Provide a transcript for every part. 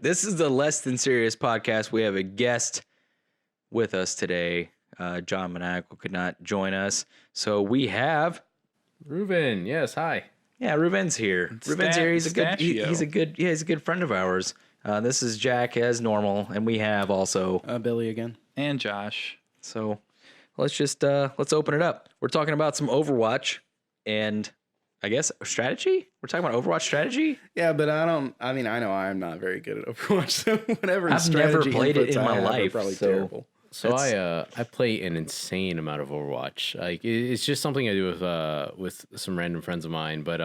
This is the Less Than Serious podcast. We have a guest with us today. John Maniacal could not join us, so we have Ruben. Yes, hi. Yeah, Ruben's here. Ruben's here. He's a good friend of ours. This is Jack as normal, and we have also Billy again and Josh. So let's open it up. We're talking about some Overwatch and I guess strategy. We're talking about Overwatch strategy. Yeah, but I know I'm not very good at Overwatch. So whatever. I've never played it in my life. Probably terrible. So I play an insane amount of Overwatch. Like it's just something I do with some random friends of mine. But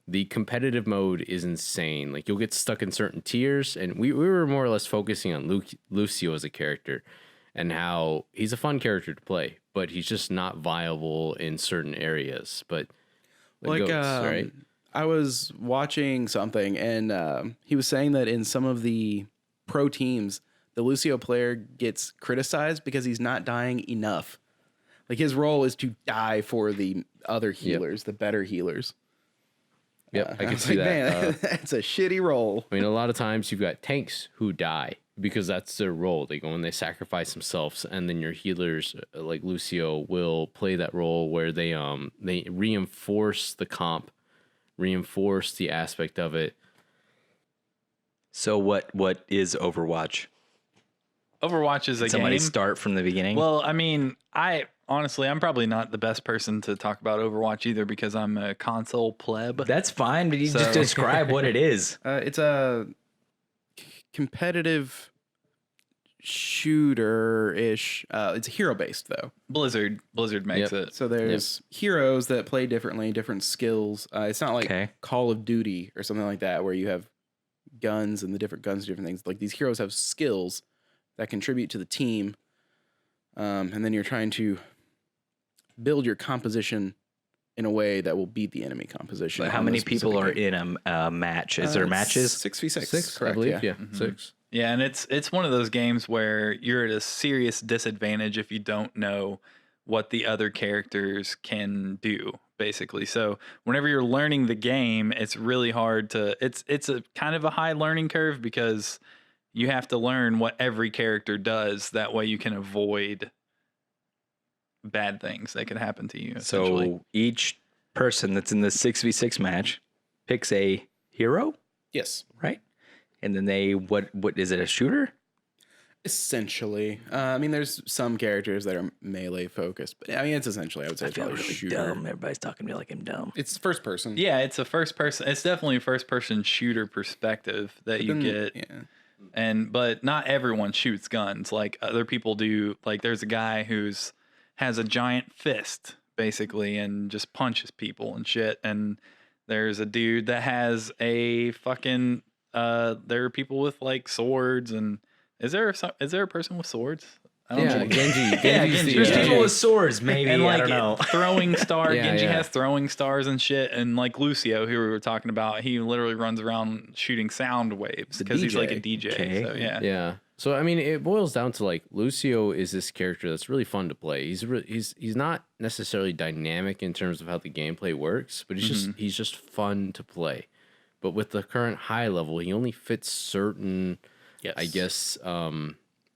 the competitive mode is insane. Like you'll get stuck in certain tiers, and we were more or less focusing on Lucio as a character and how he's a fun character to play, but he's just not viable in certain areas. But like goats, right? I was watching something, and he was saying that in some of the pro teams, the Lucio player gets criticized because he's not dying enough. Like his role is to die for the other healers, the better healers. Yep, I can see that. Man, that's a shitty role. I mean, a lot of times you've got tanks who die because that's their role. They go and they sacrifice themselves, and then your healers, like Lucio, will play that role where they reinforce the comp, reinforce the aspect of it. So what is Overwatch? Overwatch is a Somebody game. Start from the beginning. Well, I mean, honestly, I'm probably not the best person to talk about Overwatch either because I'm a console pleb. That's fine, but you just describe what it is. It's a competitive shooter-ish. It's hero-based, though. Blizzard makes it. So there's heroes that play differently, different skills. It's not like Call of Duty or something like that where you have guns and the different guns do different things. Like these heroes have skills that contribute to the team, and then you're trying to build your composition in a way that will beat the enemy composition. But how many people are in a match? Is there matches? 6v6. Six, correct, I believe. Yeah, Mm-hmm. 6. Yeah, and it's one of those games where you're at a serious disadvantage if you don't know what the other characters can do, basically. So whenever you're learning the game, it's really hard to. It's a kind of a high learning curve because you have to learn what every character does. That way you can avoid bad things that could happen to you. So each person that's in the 6v6 match picks a hero, Yes. right? And then they what is it, a shooter? Essentially. I mean, there's some characters that are melee focused, but I mean, it's essentially, I would say, it's probably a shooter. Dumb. Everybody's talking to me like I'm dumb. It's first person. Yeah, it's a first person. It's definitely a first person shooter perspective that you get. Yeah. But not everyone shoots guns. Like other people do. Like there's a guy has a giant fist basically and just punches people and shit. And there's a dude that has a fucking. There are people with like swords and is there a person with swords? I don't know. Genji. There's people with swords, maybe. And like I don't know. throwing star. Yeah, Genji yeah. has throwing stars and shit. And like Lucio, who we were talking about, he literally runs around shooting sound waves because he's like a DJ. Okay. So yeah. Yeah. So I mean, it boils down to like Lucio is this character that's really fun to play. He's not necessarily dynamic in terms of how the gameplay works, but he's just fun to play. But with the current high level, he only fits certain, I guess,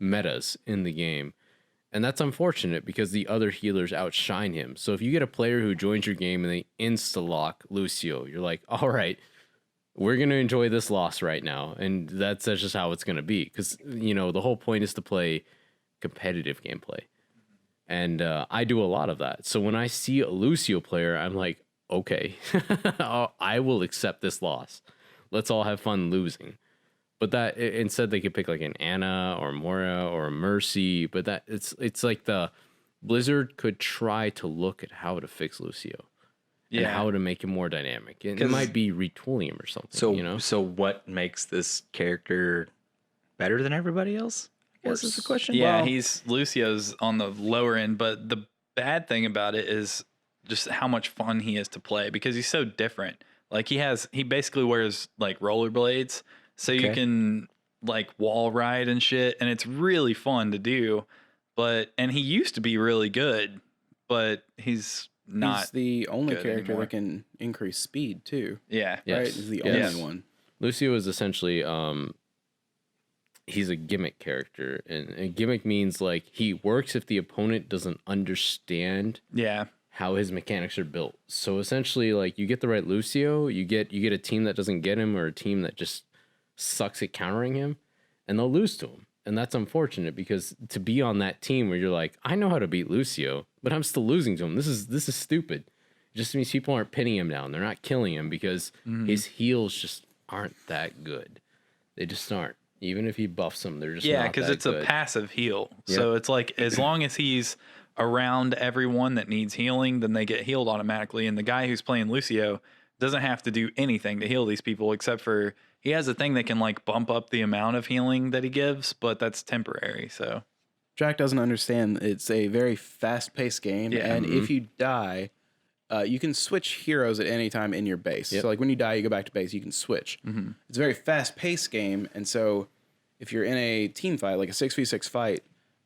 metas in the game. And that's unfortunate because the other healers outshine him. So if you get a player who joins your game and they insta-lock Lucio, you're like, all right, we're going to enjoy this loss right now. And that's just how it's going to be. Because, the whole point is to play competitive gameplay. And I do a lot of that. So when I see a Lucio player, I'm like, okay, I will accept this loss. Let's all have fun losing. But that instead they could pick like an Ana or Moira or a Mercy. But that it's like the Blizzard could try to look at how to fix Lucio and how to make him more dynamic. And it might be retooling him or something. So what makes this character better than everybody else? I guess is the question. Yeah, Lucio's on the lower end, but the bad thing about it is just how much fun he is to play because he's so different. Like he basically wears like rollerblades, so you can like wall ride and shit, and it's really fun to do. And he used to be really good, but he's not. He's the only character anymore. that can increase speed too. Yeah. Right? He's the only one. Lucio is essentially he's a gimmick character, and a gimmick means like he works if the opponent doesn't understand how his mechanics are built. So essentially, like you get the right Lucio, you get a team that doesn't get him or a team that just sucks at countering him, and they'll lose to him. And that's unfortunate because to be on that team where you're like, I know how to beat Lucio, but I'm still losing to him. This is stupid. It just means people aren't pinning him down. They're not killing him because his heals just aren't that good. They just aren't. Even if he buffs them, they're just not because that it's good. a passive heal. Yep. So it's like as long as he's around everyone that needs healing, then they get healed automatically. And the guy who's playing Lucio doesn't have to do anything to heal these people except for he has a thing that can like bump up the amount of healing that he gives, but that's temporary. So Jack doesn't understand. It's a very fast-paced game, and if you die, you can switch heroes at any time in your base. So like when you die, you go back to base, you can switch. It's a very fast-paced game, and so if you're in a team fight, like a 6v6 fight,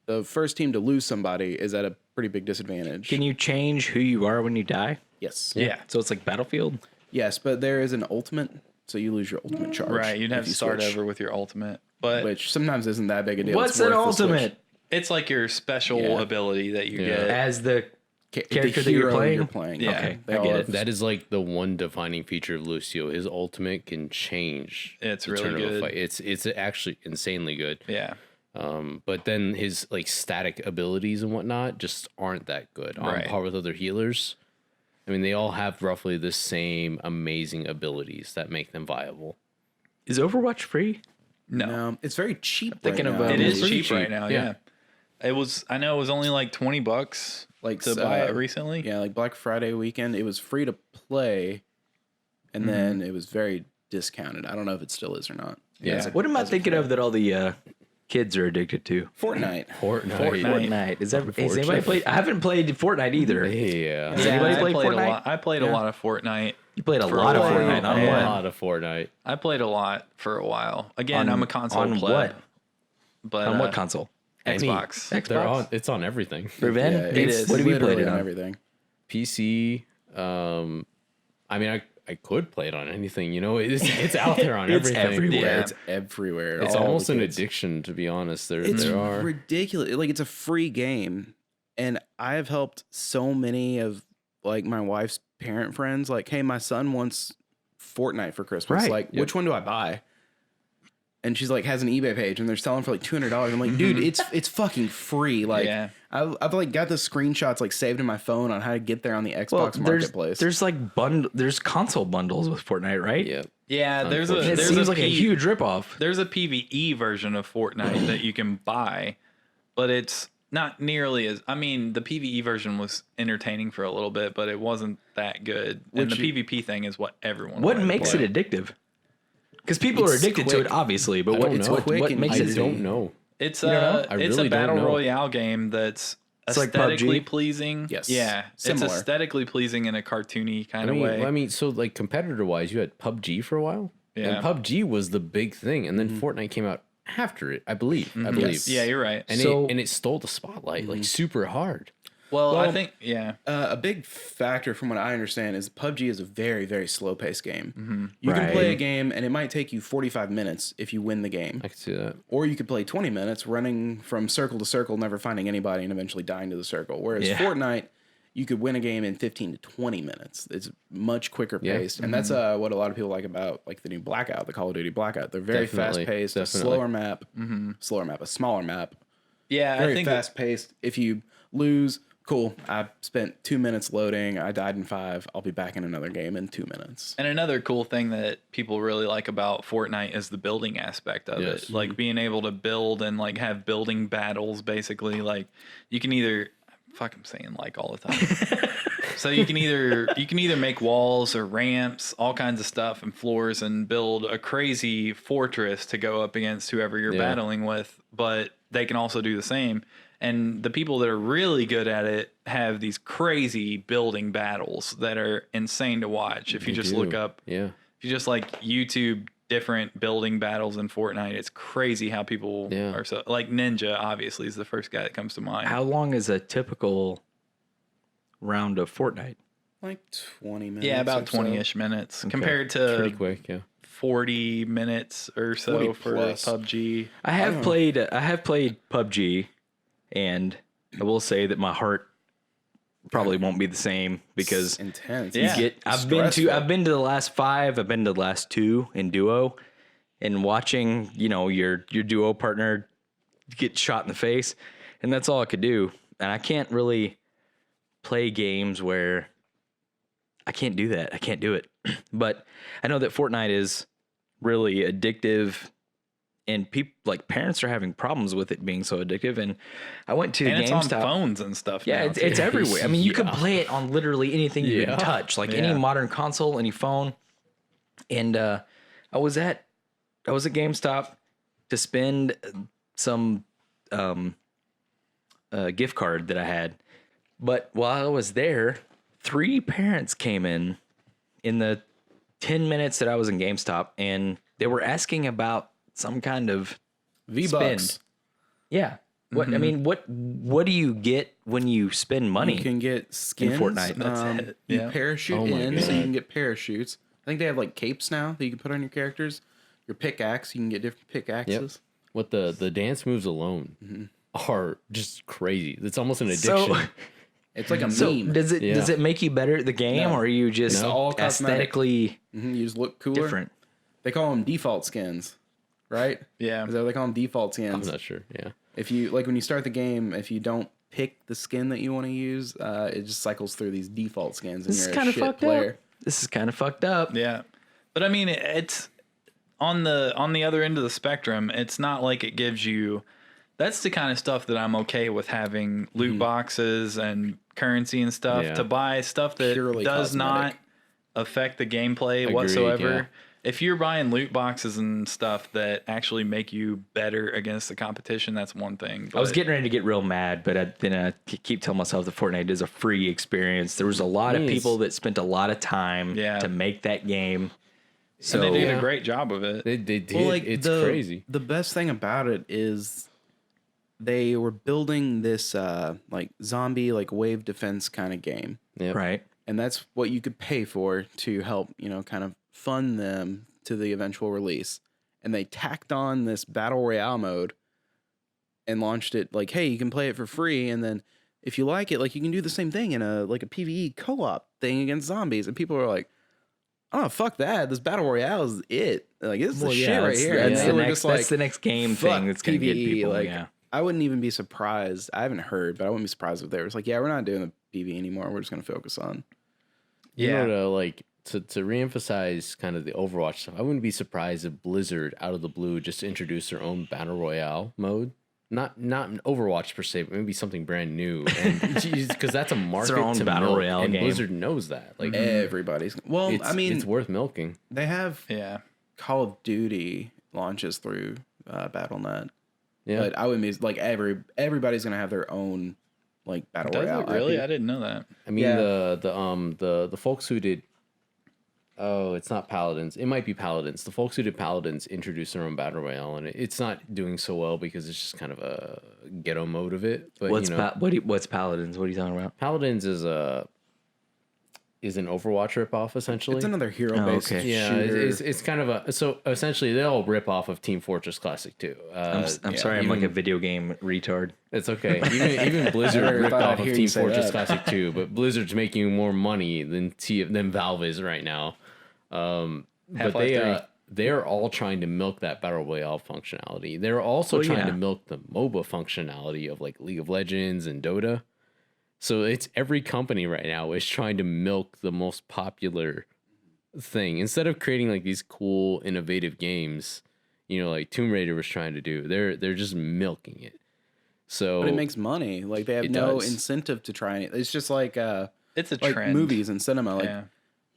the first team to lose somebody is at a pretty big disadvantage. Can you change who you are when you die? Yes. Yeah. So it's like Battlefield? Yes, but there is an ultimate, so you lose your ultimate charge. Right, you'd have to start over with your ultimate. But which sometimes isn't that big a deal. What's an ultimate? It's like your special ability that you get. As the character that you're playing? Yeah. Okay, I get it. That is like the one defining feature of Lucio. His ultimate can change. It's the really turn of a good. fight. It's actually insanely good. Yeah. But then his like static abilities and whatnot just aren't that good on par with other healers. I mean, they all have roughly the same amazing abilities that make them viable. Is Overwatch free? No, it's very cheap. Thinking right about now. It is pretty cheap right now. Yeah. It was. I know it was only like $20 like to buy it recently. Yeah, like Black Friday weekend, it was free to play, and then it was very discounted. I don't know if it still is or not. Yeah. What am I thinking of that all the kids are addicted to? Fortnite. Fortnite. Has anybody played? I haven't played Fortnite either. Yeah. Has anybody played played Fortnite? a lot. I played a lot of Fortnite. You played a lot of Fortnite. On A what? lot of Fortnite. I played a lot for a while. Again, I'm a console on pleb. what? But On what console? Xbox. Xbox. It's on everything. Revenge? Yeah, It it's is. What have you played literally it on? Everything. PC. I mean, I could play it on anything. You know, it's out there on It's everything. everywhere. Yeah. It's everywhere. It's All almost the an kids. addiction, to be honest. It's There are. ridiculous. Like it's a free game, and I have helped so many of like my wife's parent friends. Like, hey, my son wants Fortnite for Christmas. Right. Like, which one do I buy? And she's like, has an eBay page, and they're selling for like $200. I'm like, dude, it's fucking free. Like, I've like got the screenshots like saved in my phone on how to get there on the Xbox Marketplace. There's like there's console bundles with Fortnite, right? Yeah. Yeah, there's a It there's seems a like a huge ripoff. There's a PvE version of Fortnite that you can buy, but it's not nearly as. I mean, the PvE version was entertaining for a little bit, but it wasn't that good. And the PvP thing is what everyone. What wanted to makes play. it addictive? Because people are It's addicted to quick. it, obviously. But I what don't know. quick makes and it? I don't know. It's You don't know? I it's really a don't battle know. royale game that's It's like aesthetically PUBG? pleasing. Yes. Yeah. Similar. It's aesthetically pleasing in a cartoony kind of way. I mean, so like competitor wise, you had PUBG for a while. Yeah. And PUBG was the big thing, and then Fortnite came out after it. I believe. I believe. Yes. Yeah, you're right. And it stole the spotlight like super hard. Well, I think a big factor from what I understand is PUBG is a very, very slow paced game. You can play a game and it might take you 45 minutes if you win the game. I can see that. Or you could play 20 minutes running from circle to circle, never finding anybody and eventually dying to the circle. Whereas Fortnite, you could win a game in 15 to 20 minutes. It's much quicker paced. And that's what a lot of people like about like the new Blackout, the Call of Duty Blackout. They're very Definitely. fast paced, a Definitely. smaller map. yeah, I Very think fast paced. If you lose, cool. I spent 2 minutes loading. I died in 5. I'll be back in another game in 2 minutes. And another cool thing that people really like about Fortnite is the building aspect of it. Like being able to build and like have building battles basically. Like you can either I'm saying like all the time. So you can either make walls or ramps, all kinds of stuff and floors and build a crazy fortress to go up against whoever you're battling with, but they can also do the same. And the people that are really good at it have these crazy building battles that are insane to watch. If you just look up, if you just like YouTube different building battles in Fortnite, it's crazy how people are so like Ninja. Obviously, is the first guy that comes to mind. How long is a typical round of Fortnite? Like 20 minutes. Yeah, about or so. 20-ish minutes compared to Pretty quick, yeah. 40 minutes or so 40 for plus. PUBG. I have played PUBG, and I will say that my heart probably won't be the same because It's intense. Yeah. I've been to the last 5, I've been to the last 2 in duo, and watching, your duo partner get shot in the face, and that's all I could do. And I can't really play games where I can't do that. I can't do it. But I know that Fortnite is really addictive, and parents are having problems with it being so addictive. And I went to And it's on GameStop. phones and stuff. Yeah, now, it's too. everywhere. I mean, you can play it on literally anything you can touch, like any Yeah. modern console, any phone. And I was at GameStop to spend some gift card that I had. But while I was there, 3 parents came in the 10 minutes that I was in GameStop, and they were asking about some kind of V-Bucks. spend. Yeah. What I mean, what do you get when you spend money? You can get skins. in Fortnite. That's it. You Yeah. parachute in, so you can get parachutes. I think they have like capes now that you can put on your characters. Your pickaxe, you can get different pickaxes. What the dance moves alone are just crazy. It's almost an addiction. So, It's like a so meme. does it make you better at the game, No. or are you just It's all cosmetic. aesthetically You just look cooler. different? They call them default skins, right? Yeah. Is that what they call them? Default I'm skins. not sure. Yeah. If you when you start the game, if you don't pick the skin that you want to use, it just cycles through these default skins, and This is you're kind a of shit fucked player. up. This is kind of fucked up. Yeah. But I mean, it's on the other end of the spectrum. It's not like it gives you. That's the kind of stuff that I'm okay with having loot boxes and currency and stuff Yeah. to buy stuff that Purely does cosmetic. not affect the gameplay Agreed, whatsoever. yeah. If you're buying loot boxes and stuff that actually make you better against the competition, that's one thing. I was But- getting ready to get real mad, but then I keep telling myself that Fortnite is a free experience. There was a lot of It is. people that spent a lot of time Yeah. to make that game. So and they did Yeah. a great job of it. They did. Well, like It's crazy. The best thing about it is they were building this like zombie like wave defense kind of game, Yep. right. and that's what you could pay for to help kind of fund them to the eventual release. And they tacked on this battle royale mode and launched it like, hey, you can play it for free, and then if you like it, like you can do the same thing in a PvE co-op thing against zombies. And people are like, oh, fuck that. This battle royale is it. Like, this is the shit right here. And That's, they were just like, that's the next game fuck thing that's going to get PvE, people. like, yeah. I wouldn't even be surprised. I haven't heard, but I wouldn't be surprised if they was like, yeah, we're not doing the PvE anymore. We're just going to focus on. You know, to reemphasize kind of the Overwatch stuff, I wouldn't be surprised if Blizzard out of the blue just introduced their own battle royale mode. Not an Overwatch per se, but maybe something brand new. And because that's a market own to battle milk, royale and game. Blizzard knows that. Like Everybody's. Well, I mean, it's worth milking. they have Yeah. Call of Duty launches through Battle.net. Yeah. But I wouldn't be like everybody's gonna have their own like battle Does royale. it really? IP. I didn't know that. I mean Yeah. the folks who did it's not Paladins. It might be Paladins. The folks who did Paladins introduced their own battle royale, and it's not doing so well because it's just kind of a ghetto mode of it. But What's what's Paladins? What are you talking about? Paladins is an Overwatch ripoff essentially. It's another hero-based okay. Yeah, shooter. it's kind of a so essentially they all rip off of Team Fortress Classic 2. I'm sorry, I'm like a video game retard. It's okay. Even Blizzard Never ripped thought I'd off of hear Team you say Fortress that. Classic 2, but Blizzard's making more money than Valve is right now. But Half-Life 3. they're all trying to milk that battle royale functionality. They're also trying to milk the MOBA functionality of like League of Legends and Dota. So it's every company right now is trying to milk the most popular thing instead of creating like these cool, innovative games. Like Tomb Raider was trying to do. They're just milking it. So, but it makes money. Like they have It no does. incentive to try it. It's just like It's a like trend. movies and cinema. Like Yeah.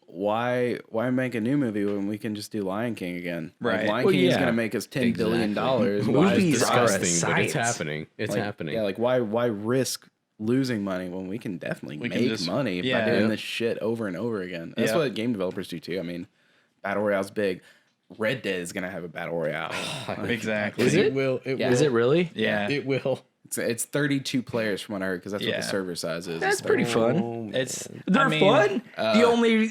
why make a new movie when we can just do Lion King again? Like, Right. Lion Well, King is yeah. going to make us $10 billion. Exactly. Why is Movies this- are a disgusting, but it's science. happening. It's like, happening. Yeah, like why risk losing money when we can definitely We make can just- money by yeah. doing this shit over and over again. That's Yeah. what game developers do too. I mean, battle royale's big. Red Dead is gonna have a battle royale. Exactly. Is it? will. Yeah. Is it really? Yeah. It will. It's 32 players from what I heard because that's what Yeah. the server size is. That's It's pretty 32. fun. It's They're I mean, fun. The only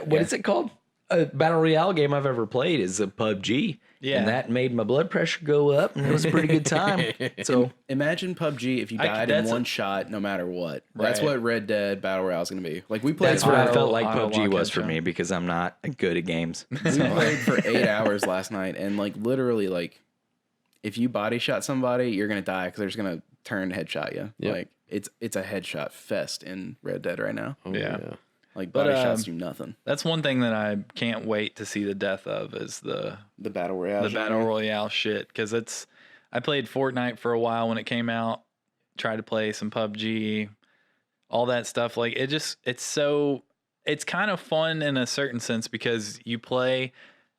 what is it called? battle royale game I've ever played is a PUBG. Yeah. And that made my blood pressure go up, and it was a pretty good time. So Imagine PUBG if you died in one shot, no matter what. That's what Red Dead Battle Royale is going to be. Like we played. that's what I felt like PUBG was for me because I'm not good at games. We played for 8 hours last night, and like literally, like if you body shot somebody, you're going to die because they're just going to turn and headshot you. Yep. Like it's a headshot fest in Red Dead right now. Oh, Yeah. Like body shots do nothing. That's one thing that I can't wait to see the death of is the Battle Royale. the battle royale shit, because I played Fortnite for a while when it came out, tried to play some PUBG, all that stuff. Like it's kind of fun in a certain sense because you play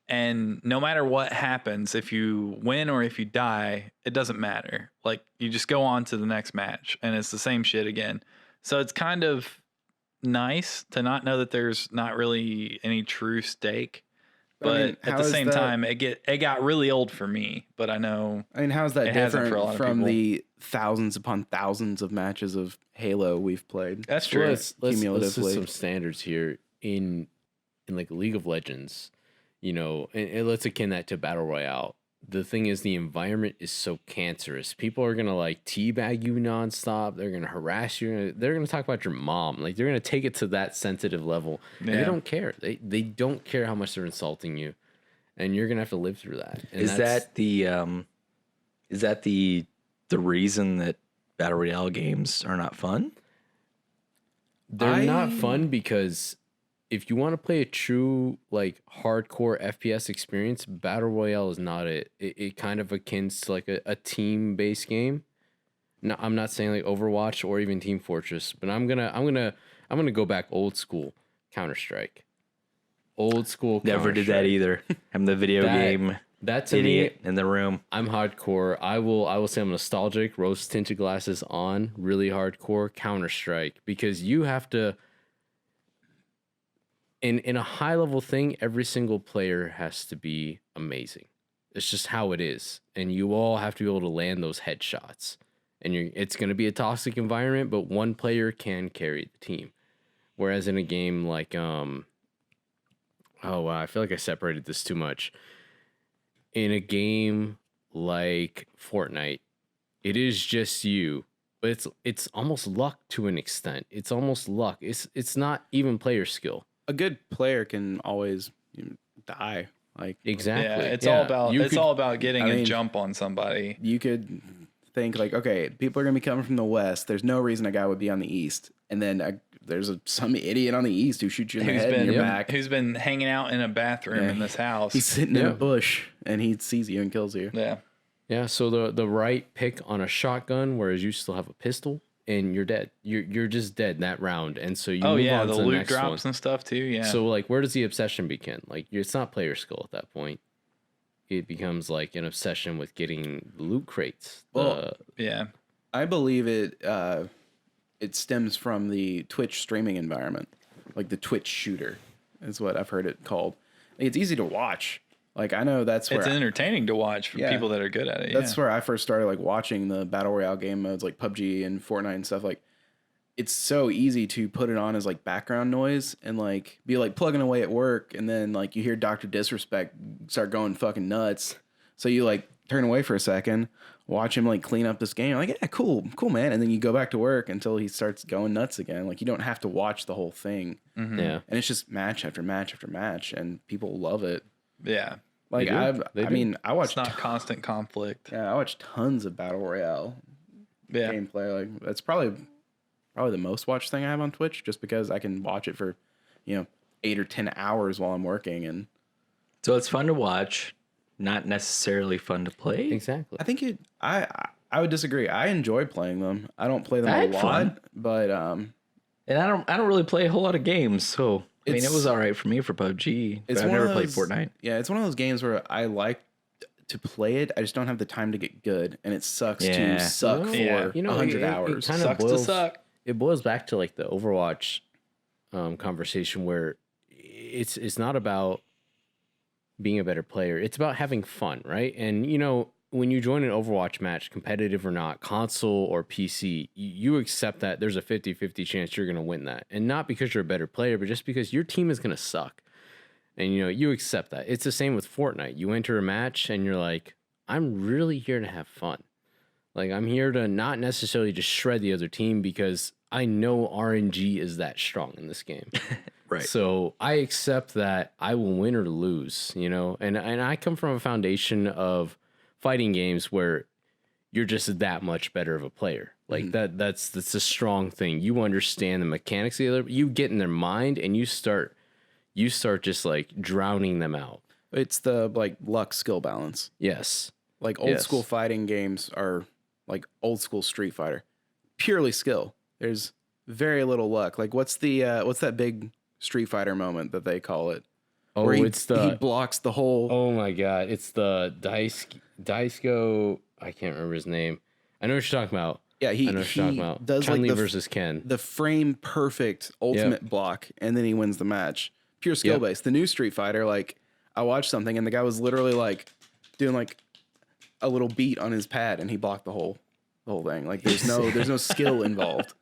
and no matter what happens, if you win or if you die, it doesn't matter. Like you just go on to the next match and it's the same shit again. So it's kind of nice to not know that there's not really any true stake. But at the same time, it got really old for me. But I know. I mean, how's that different from people. the thousands upon thousands of matches of Halo we've played? That's true. Let's set some standards here in like League of Legends, and let's akin that to Battle Royale. The thing is, the environment is so cancerous. People are gonna like teabag you nonstop. They're gonna harass you. They're gonna talk about your mom. Like they're gonna take it to that sensitive level. Yeah. And they don't care. They don't care how much they're insulting you, and you're gonna have to live through that. And is that the reason that battle royale games are not fun? They're not fun because if you want to play a true like hardcore FPS experience, Battle Royale is not it. It kind of akin to like a team-based game. No, I'm not saying like Overwatch or even Team Fortress, but I'm gonna go back old school Counter-Strike. Old school. Never did that either. I'm the video game that's idiot in the room. I'm hardcore. I will say I'm nostalgic. Rose tinted glasses on. Really hardcore Counter-Strike because you have to. In a high level thing, every single player has to be amazing. It's just how it is, and you all have to be able to land those headshots. And it's going to be a toxic environment, but one player can carry the team. Whereas in a game like I feel like I separated this too much. In a game like Fortnite, it is just you, but it's almost luck to an extent. It's almost luck. It's not even player skill. A good player can always die. Like exactly. Yeah, all about getting a jump on somebody. You could think like, okay, people are gonna be coming from the west. There's no reason a guy would be on the east, and then there's some idiot on the east who shoots you in the head and your back. Who's been hanging out in a bathroom in this house? He's sitting in a bush and he sees you and kills you. Yeah. Yeah. So the right pick on a shotgun, whereas you still have a pistol. And you're dead. You're just dead that round, and so you move on to the loot next drops one. and stuff too. Yeah. So like, where does the obsession begin? Like, it's not player skill at that point. It becomes like an obsession with getting the loot crates. Yeah. I believe it stems from the Twitch streaming environment, like the Twitch shooter, is what I've heard it called. Like, it's easy to watch. Like I know that's where it's entertaining to watch for people that are good at it. That's where I first started like watching the battle royale game modes like PUBG and Fortnite and stuff. Like it's so easy to put it on as like background noise and like be like plugging away at work, and then like you hear Dr. Disrespect start going fucking nuts. So you like turn away for a second, watch him like clean up this game. You're like, yeah, cool, man. And then you go back to work until he starts going nuts again. Like you don't have to watch the whole thing. Mm-hmm. Yeah. And it's just match after match after match, and people love it. Yeah. Like I watched not constant conflict. Yeah, I watched tons of battle royale gameplay. Like that's probably the most watched thing I have on Twitch, just because I can watch it for 8 or 10 hours while I'm working. And so it's fun to watch, not necessarily fun to play. Exactly. I think I would disagree. I enjoy playing them. I don't play them a lot, fun. but and I don't really play a whole lot of games, so I mean, it was all right for me for PUBG, but I've never played Fortnite. Yeah, it's one of those games where I like to play it. I just don't have the time to get good, and it sucks to suck for 100 hours. It kind of boils back to like the Overwatch conversation, where it's not about being a better player. It's about having fun, right? And when you join an Overwatch match, competitive or not, console or PC, you accept that there's a 50-50 chance you're going to win that. And not because you're a better player, but just because your team is going to suck. And, you accept that. It's the same with Fortnite. You enter a match and you're like, I'm really here to have fun. Like, I'm here to not necessarily just shred the other team because I know RNG is that strong in this game. Right. So I accept that I will win or lose, and I come from a foundation of fighting games where you're just that much better of a player. Like that's a strong thing. You understand the mechanics of the other, you get in their mind and you start just like drowning them out. It's the like luck skill balance. Yes. Like old school fighting games are like old school Street Fighter. Purely skill. There's very little luck. Like what's that big Street Fighter moment that they call it? Oh, where he blocks the whole. Oh my god, it's the Daisuke. I can't remember his name. I know what you're talking about. Yeah, he does Chun-Li like versus Ken. The frame perfect ultimate block, and then he wins the match. Pure skill based. The new Street Fighter, like I watched something, and the guy was literally like doing like a little beat on his pad, and he blocked the whole thing. Like there's no skill involved.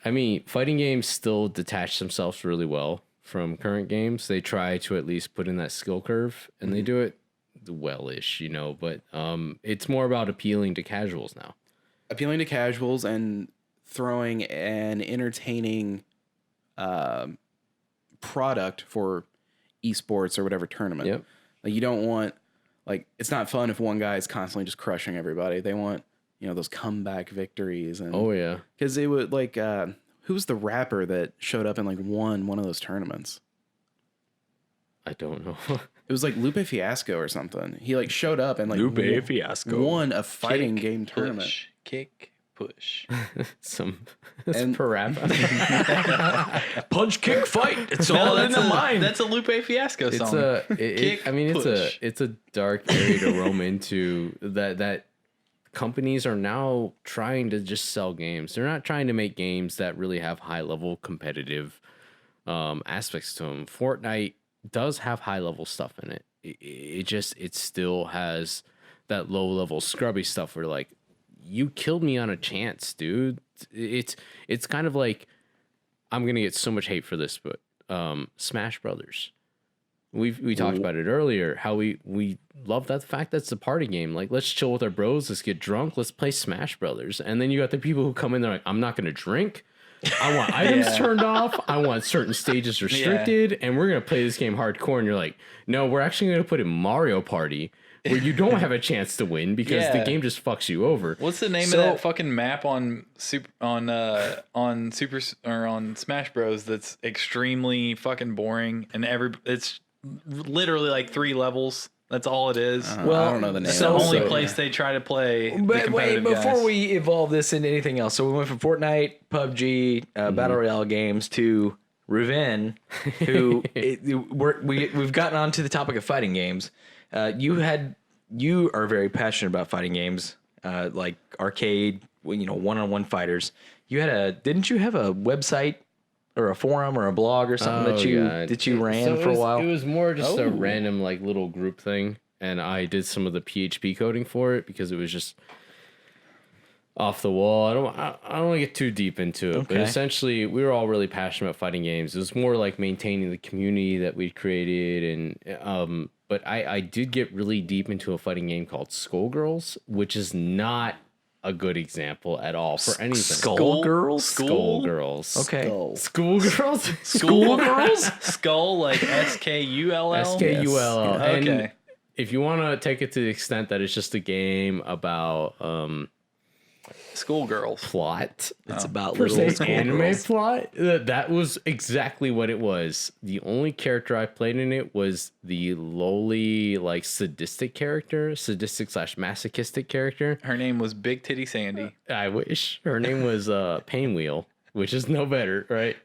Fighting games still detach themselves really well from current games. They try to at least put in that skill curve, and they do it well-ish, but it's more about appealing to casuals now. Appealing to casuals and throwing an entertaining product for esports or whatever tournament. Yep. Like you don't want, like, it's not fun if one guy is constantly just crushing everybody. They want, those comeback victories. And oh yeah, because they would like, who was the rapper that showed up and like won one of those tournaments? I don't know. It was like Lupe Fiasco or something. He like showed up and like Lupe Fiasco won a fighting game tournament. Push. Some rap. Punch, kick, fight. It's all in the mind. That's a Lupe Fiasco song. It's a dark area to roam into. That companies are now trying to just sell games. They're not trying to make games that really have high level competitive aspects to them. Fortnite does have high level stuff in it. It still has that low level scrubby stuff where like, you killed me on a chance, dude. It's kind of like, I'm gonna get so much hate for this, but Smash Brothers. We talked about it earlier, how we love that fact that's a party game. Like, let's chill with our bros, let's get drunk, let's play Smash Brothers. And then you got the people who come in there like, I'm not gonna drink. I want items turned off. I want certain stages restricted, and we're gonna play this game hardcore. And you're like, no, we're actually gonna put in Mario Party, where you don't have a chance to win because the game just fucks you over. What's the name of that fucking map on Smash Bros that's extremely fucking boring and it's literally like 3 levels. That's all it is. Well, I don't know the name. It's the only place they try to play. But wait, before we evolve this into anything else, so we went from Fortnite, PUBG, Battle Royale games to Riven, who we've gotten onto the topic of fighting games. You are very passionate about fighting games, like arcade, one-on-one fighters. Didn't you have a website or a forum or a blog or something that you ran for a while? It was more just a random like little group thing, and I did some of the PHP coding for it because it was just off the wall. I don't want to get too deep into it, but essentially we were all really passionate about fighting games. It was more like maintaining the community that we'd created, and but I did get really deep into a fighting game called Skullgirls, which is not a good example at all for anything. Skullgirls? Skullgirls. Okay. Schoolgirls? Schoolgirls? Skull, like SKULL? SKULL. Yes. Okay. And if you want to take it to the extent that it's just a game about Schoolgirls. plot. It's about Per little se, anime schoolgirls. plot. That was exactly what it was. The only character I played in it was the lowly, like sadistic / masochistic character. Her name was Big Titty Sandy. I wish her name was Painwheel, which is no better, right?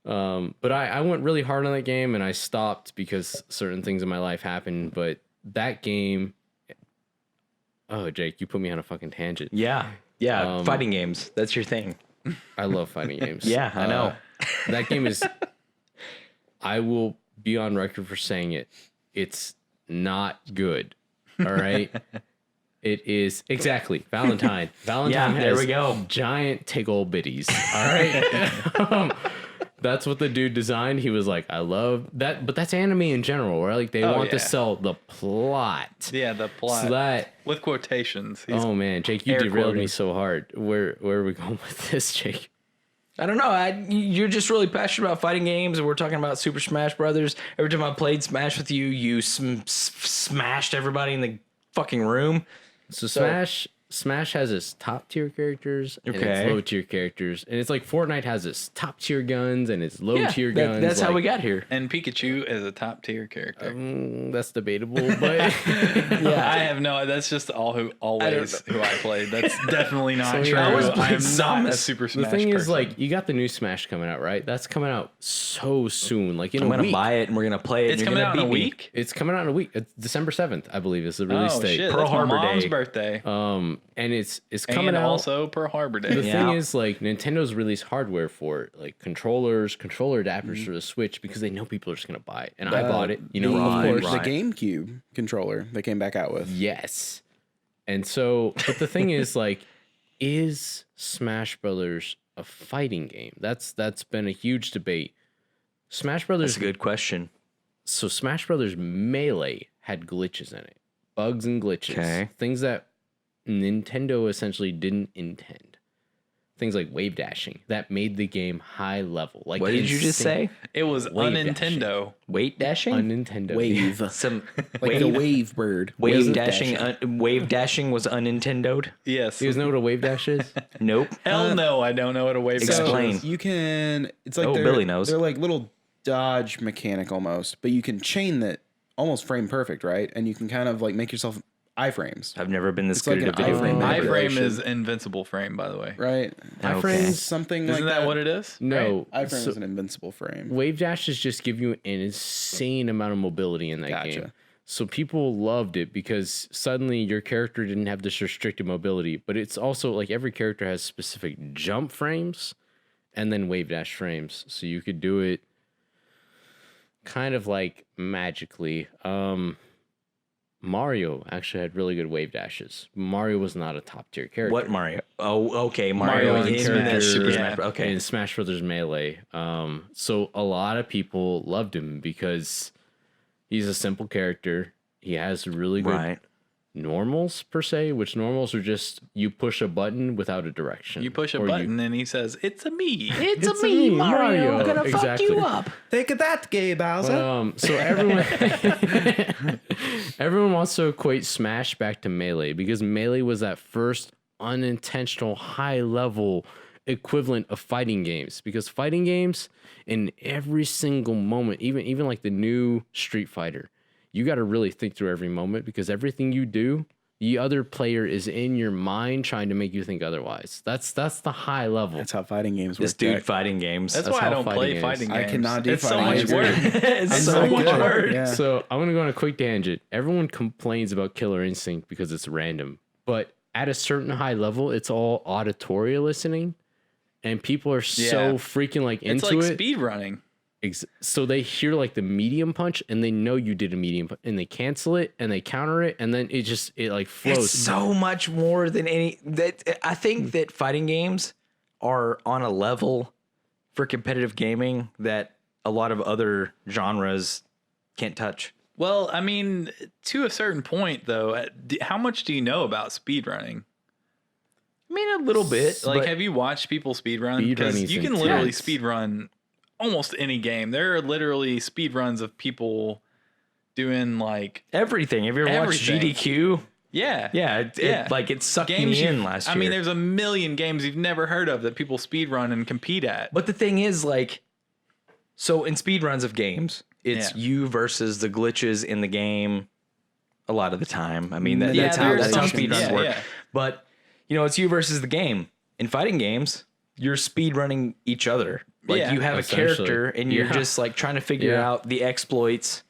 But I went really hard on that game and I stopped because certain things in my life happened. But that game, oh Jake, you put me on a fucking tangent. Yeah, fighting games. That's your thing. I love fighting games. Yeah, I know. That game is, I will be on record for saying it. It's not good. All right. It is exactly Valentine. Valentine Yeah, there has we go. Giant tickle bitties. All right. That's what the dude designed. He was like, I love that, but that's anime in general, right? Like they want to sell the plot. Yeah, the plot. So that with quotations. Oh man, Jake, you derailed me so hard. Where are we going with this, Jake? I don't know. You're just really passionate about fighting games, and we're talking about Super Smash Brothers. Every time I played Smash with you, you smashed everybody in the fucking room. So Smash has its top tier characters and its low tier characters, and it's like Fortnite has its top tier guns and its low tier guns. That's how we got here. And Pikachu is a top tier character. That's debatable, but yeah, I have no. That's just who I played. That's definitely not true. I'm not a Super Smash. The thing person. is, like, you got the new Smash coming out, right? That's coming out so soon. Like in a week. I'm gonna buy it and we're gonna play it. It's coming out in a week. It's coming out in a week. It's December 7th, I believe, is the release date. Shit, that's my mom's birthday. And it's coming out also Pearl Harbor Day. The thing is, like, Nintendo's released hardware for it, like controller adapters for the Switch, because they know people are just gonna buy it, and I bought it. You know, of course, the GameCube controller they came back out with. Yes, and so, but the thing is, like, is Smash Brothers a fighting game? That's been a huge debate. Smash Brothers. That's a good question. So Smash Brothers Melee had glitches in it, bugs and glitches, things that Nintendo essentially didn't intend. Things like wave dashing that made the game high level. Like, what did you just say? It was un-Nintendo. Weight dashing? Un-Nintendo. Wave. Some like the wave bird. Wave dashing. Wave dashing was un-Nintendo'd? Yes. You guys know what a wave dash is? Nope. Hell no, I don't know what a wave dash is. Explain. You can. It's like Billy knows. They're like little dodge mechanic almost, but you can chain that almost frame perfect, right? And you can kind of like make yourself iframes. I've never been this It's good like at a an video game. iframe is invincible frame, by the way. Right. Iframes, something like Isn't that what it is? No. Right? Iframe is an invincible frame. Wave dashes just give you an insane amount of mobility in that game. So people loved it because suddenly your character didn't have this restricted mobility, but it's also like every character has specific jump frames and then wave dash frames. So you could do it kind of like magically. Mario actually had really good wave dashes. Mario was not a top tier character. What Mario? Oh, okay. Mario in Super Smash. Okay. In Smash Brothers Melee. So a lot of people loved him because he's a simple character. He has really good normals per se, which normals are just you push a button without a direction. You push a button and he says, "It's a me. It's a me, Mario. I'm gonna fuck you up. Take that, gay Bowser." So everyone wants to equate Smash back to Melee because Melee was that first unintentional high level equivalent of fighting games. Because fighting games in every single moment, even like the new Street Fighter, you got to really think through every moment because everything you do, the other player is in your mind trying to make you think otherwise. That's the high level. That's how fighting games work. This dude fighting games. That's why I don't play fighting games. I cannot do it's fighting so much games. work. It's so much work. Yeah. So I'm going to go on a quick tangent. Everyone complains about Killer Instinct because it's random. But at a certain high level, it's all auditory listening. And people are so freaking like into it. It's like it. speed running. So they hear like the medium punch and they know you did a medium punch and they cancel it and they counter it and then it like flows. It's so much more than I think that fighting games are on a level for competitive gaming that a lot of other genres can't touch. Well, I mean, to a certain point though, how much do you know about speed running? I mean, a little bit. Like, have you watched people speed run? Because you can literally speed run almost any game. There are literally speed runs of people doing like everything. Have you ever watched GDQ? Yeah. It sucked me in last year. I mean, there's a million games you've never heard of that people speed run and compete at. But the thing is, like, so in speed runs of games, it's you versus the glitches in the game a lot of the time. I mean, that's how speed runs work. Yeah. But, it's you versus the game. In fighting games, you're speed running each other. Like, you have a character and you're just like trying to figure out the exploits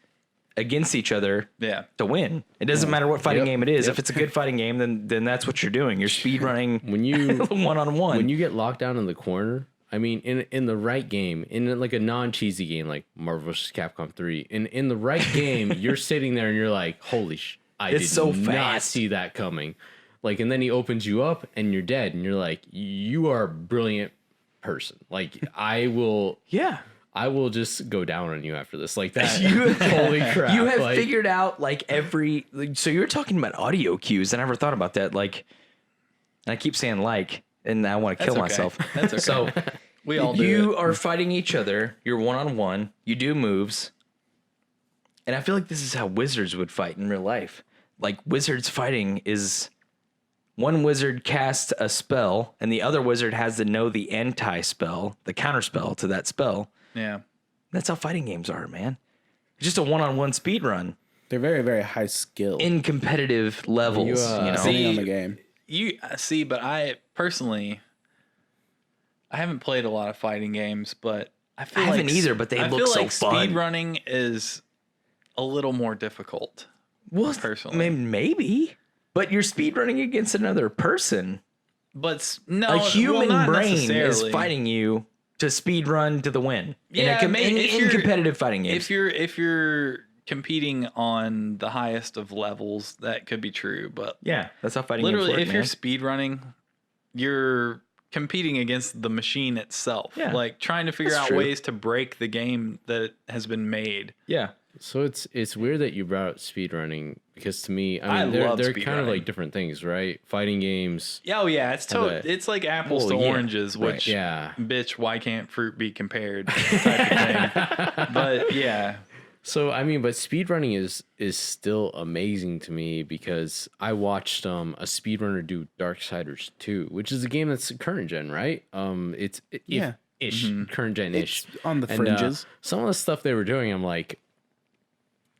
against each other to win. It doesn't matter what fighting game it is. If it's a good fighting game, then that's what you're doing. You're speed running when you one-on-one. When you get locked down in the corner, I mean, in the right game, in like a non-cheesy game like Marvel vs. Capcom 3, in the right game, you're sitting there and you're like, holy I did not see that coming. Like, and then he opens you up and you're dead and you're like, you are brilliant, person. Like I will just go down on you after this. Like that. Holy crap. You have figured out so you're talking about audio cues. I never thought about that. Like, and I keep saying and I want to kill myself. That's okay. So we all do you it. are fighting each other. You're 1-on-1. You do moves. And I feel like this is how wizards would fight in real life. Like wizards fighting is one wizard casts a spell and the other wizard has to know the anti-spell, the counter spell to that spell. Yeah. That's how fighting games are, man. It's just a 1-on-1 speed run They're very, very high skill in competitive levels. depending on the game. You see, but I personally, I haven't played a lot of fighting games, but I feel I haven't either, but they I look feel so like fun. Speed running is a little more difficult. Well, personally, maybe, but you're speed running against another person. But no, A human not brain is necessarily. fighting you to speed run to the win. Yeah, in competitive fighting games. If you're competing on the highest of levels, that could be true. But Yeah, that's how fighting literally, games work, if man. you're speed running, you're competing against the machine itself. Yeah, like trying to figure that's out true. ways to break the game that has been made. Yeah. So it's weird that you brought up speedrunning because to me, I I mean, love they're kind of speedrunning. like different things, right? Fighting games. Yeah, oh yeah, it's like apples Well, to yeah, oranges, which Yeah. bitch, why can't fruit be compared? Type of thing. But yeah, So I mean, but speedrunning is still amazing to me because I watched a speedrunner do Darksiders 2, which is a game that's current gen, right? It's Yeah. ish, current gen ish. It's on the And, fringes. some of the stuff they were doing, I'm like,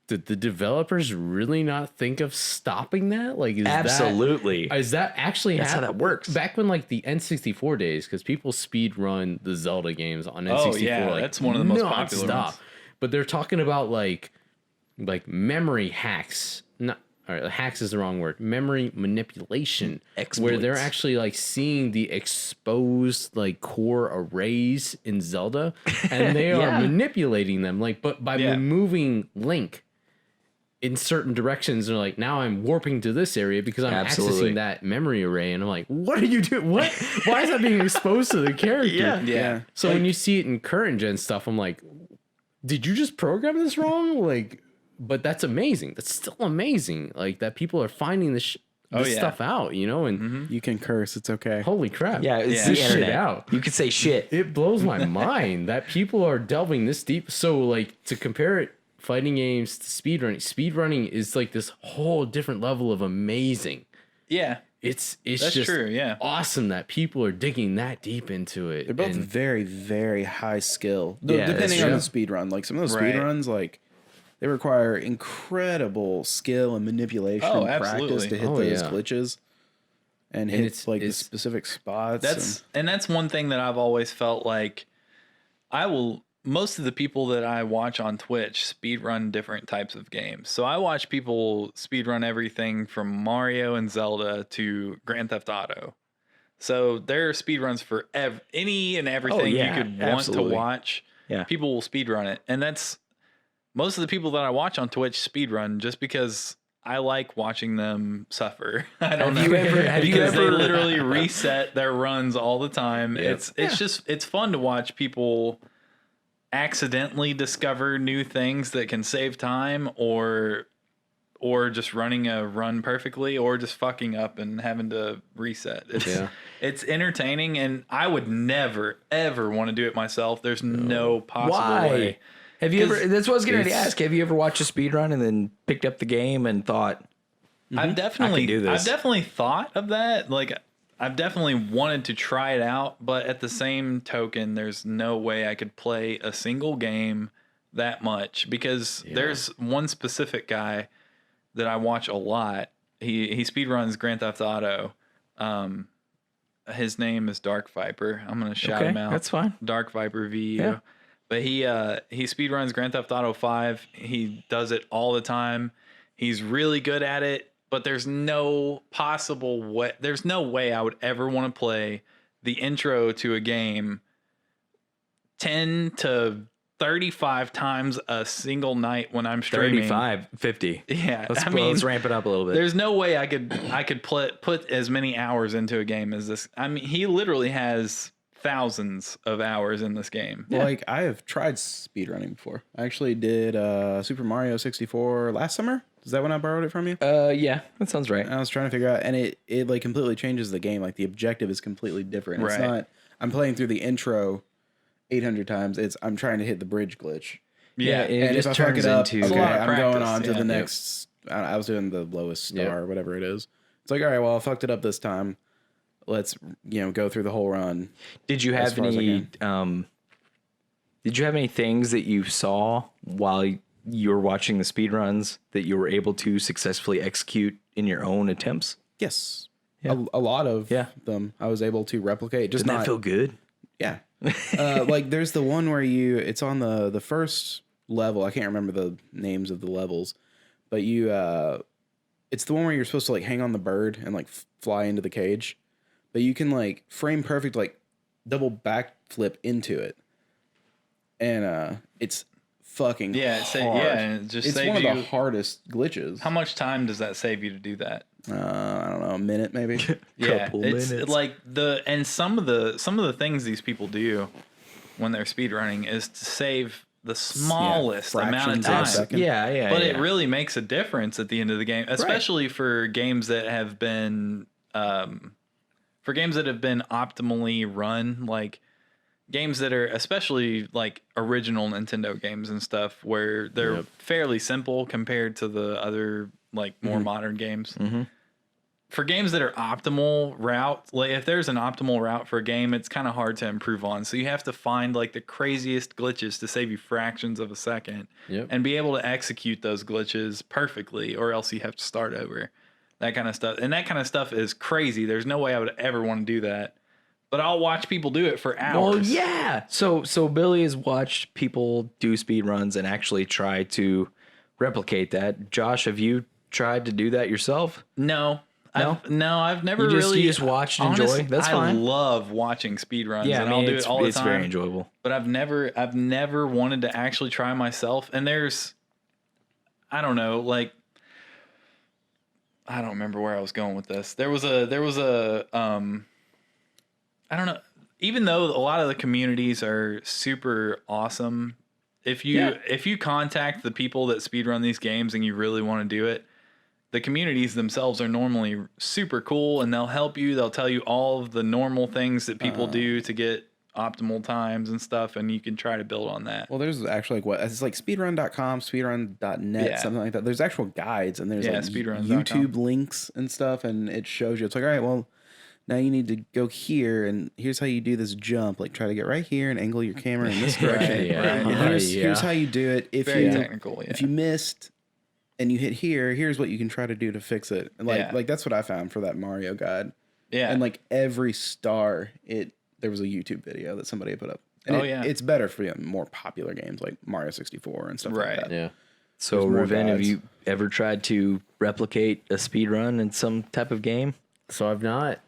did the developers really not think of stopping that? Like, Absolutely. Is that actually That's how that works. Back when like the N64 days, because people speed run the Zelda games on N64. Oh, yeah, like, that's one of the most popular nonstop. ones. But they're talking about like memory hacks. Not all right, hacks is the wrong word. Memory manipulation, where they're Exploits. actually like seeing the exposed like core arrays in Zelda, and they are Yeah. manipulating them. Like, but by Yeah. removing Link in certain directions, they're like, now I'm warping to this area because I'm Absolutely. accessing that memory array, and I'm like, what are you doing? What? Why is that being exposed to the character? Yeah. So when you see it in current gen stuff, I'm like, did you just program this wrong? Like, but that's amazing. That's still amazing. Like that people are finding this Oh, yeah. stuff out, you know, and You can curse. It's okay. holy crap. Yeah, it's Yeah. the This shit internet. out. You could say shit. It blows my mind that people are delving this deep. So like to compare it, fighting games to speedrunning is like this whole different level of amazing. yeah, It's that's just true. Yeah, awesome that people are digging that deep into it. They're both And very, very high skill. Yeah, that's Depending on true. the speed run. Like some of those Right. speed runs, like they require incredible skill and manipulation Oh, and practice absolutely. to hit Oh, those yeah. glitches and hit it's- like the it's- specific spots. that's one thing that I've always felt like most of the people that I watch on Twitch speedrun different types of games. So I watch people speedrun everything from Mario and Zelda to Grand Theft Auto. So there are speedruns for any and everything yeah, you could want absolutely. to watch. Yeah. People will speedrun it. And that's most of the people that I watch on Twitch speedrun just because I like watching them suffer. I don't Have know. you ever- have you because they ever- literally reset their runs all the time. Yep. It's fun to watch people accidentally discover new things that can save time or just running a run perfectly or just fucking up and having to reset. It's entertaining, and I would never ever want to do it myself. There's no possible way. Have you ever? 'Cause That's what I was getting ready to ask. Have you ever watched a speed run and then picked up the game and thought, I've definitely do this. I've definitely thought of that. Like I've definitely wanted to try it out, but at the same token, there's no way I could play a single game that much because there's one specific guy that I watch a lot. He speedruns Grand Theft Auto. His name is Dark Viper. I'm gonna shout Okay, him out. that's fine. Dark Viper VU. Yeah. But he speedruns Grand Theft Auto 5. He does it all the time. He's really good at it, but there's no possible way. There's no way I would ever want to play the intro to a game 10 to 35 times a single night when I'm streaming. 35, 50? Yeah, Let's ramp it up a little bit. there's no way I could put as many hours into a game as this. I mean, he literally has thousands of hours in this game. Yeah. Like, I have tried speedrunning before. I actually did Super Mario 64 last summer. Is that when I borrowed it from you? Yeah, that sounds right. I was trying to figure out, and it like completely changes the game. Like, the objective is completely different. It's not, I'm playing through the intro 800 times. I'm trying to hit the bridge glitch. Yeah, it just if I fuck it up, into okay, I'm practice, going on to the next. I was doing the lowest star, or whatever it is. It's like, all right, well, I fucked it up this time. Let's go through the whole run. Did you have any? Did you have any things that you saw while you were watching the speedruns that you were able to successfully execute in your own attempts? Yes, Yeah. a lot of them I was able to replicate. Just Didn't not that feel good? Yeah. Like, there's the one where it's on the first level. I can't remember the names of the levels, but it's the one where you're supposed to like hang on the bird and like fly into the cage, but you can like frame perfect, like double backflip into it. And it's fucking hard. and it It's one of the hardest glitches. How much time does that save you to do that? I don't know, a minute maybe. Couple it's minutes. like some of the things these people do when they're speedrunning is to save the smallest amount of fractions of a time. second. Yeah. But it really makes a difference at the end of the game, especially for games that have been optimally run, like games that are especially like original Nintendo games and stuff, where they're fairly simple compared to the other like more modern games. Mm-hmm. For games that are optimal route, like if there's an optimal route for a game, it's kind of hard to improve on. So you have to find like the craziest glitches to save you fractions of a second and be able to execute those glitches perfectly, or else you have to start over. That kind of stuff. And that kind of stuff is crazy. There's no way I would ever want to do that. But I'll watch people do it for hours. Well, yeah. So Billy has watched people do speed runs and actually try to replicate that. Josh, have you tried to do that yourself? No. No? I've never You really. just watch and enjoy? That's fine. I love watching speedruns. Yeah, and I'll do it all the time. It's very enjoyable. But I've never wanted to actually try myself. And I don't know, like, I don't remember where I was going with this. There was a I don't know. Even though a lot of the communities are super awesome, if you contact the people that speedrun these games and you really want to do it, the communities themselves are normally super cool, and they'll help you. They'll tell you all of the normal things that people do to get optimal times and stuff, and you can try to build on that. Well, there's actually it's like speedrun.com, speedrun.net, something like that. There's actual guides, and there's like YouTube links and stuff, and it shows you. It's like, all right, well, now you need to go here, and here's how you do this jump. Like, try to get right here and angle your camera in this direction. Here's how you do it. Very technical. If you missed and you hit here, here's what you can try to do to fix it. And like that's what I found for that Mario guide. Yeah. And like every star, there was a YouTube video that somebody had put up. And it's better for more popular games like Mario 64 and stuff like that. Yeah. So, Raven, have you ever tried to replicate a speed run in some type of game? So I've not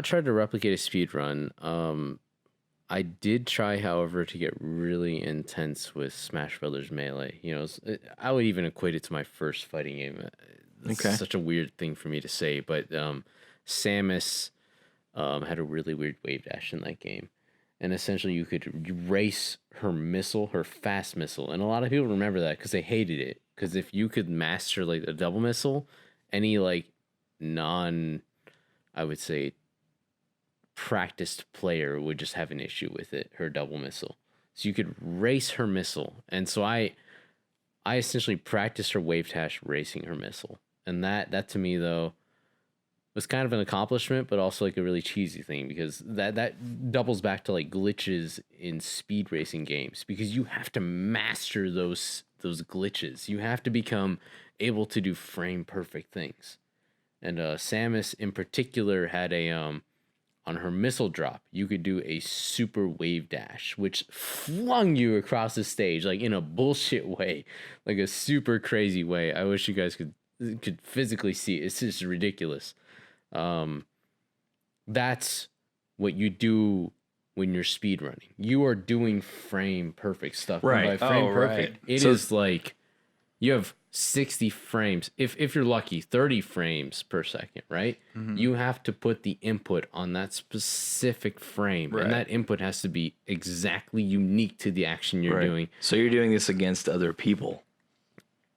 tried to replicate a speed run. I did try, however, to get really intense with Smash Brothers Melee. You know, I would even equate it to my first fighting game. It's such a weird thing for me to say, but Samus had a really weird wave dash in that game. And essentially you could race her missile, her fast missile. And a lot of people remember that because they hated it. Because if you could master like a double missile, any like I would say, practiced player would just have an issue with it, her double missile. So you could race her missile. And so I essentially practiced her wave dash racing her missile. And that to me, though, was kind of an accomplishment, but also like a really cheesy thing, because that doubles back to like glitches in speed racing games, because you have to master those glitches. You have to become able to do frame perfect things. And Samus in particular had on her missile drop, you could do a super wave dash, which flung you across the stage, like in a bullshit way, like a super crazy way. I wish you guys could physically see it. It's just ridiculous. That's what you do when you're speedrunning. You are doing frame perfect stuff. Right. And by frame perfect, it is like you have 60 frames. If you're lucky, 30 frames per second, right? You have to put the input on that specific frame. Right. And that input has to be exactly unique to the action you're doing. So you're doing this against other people.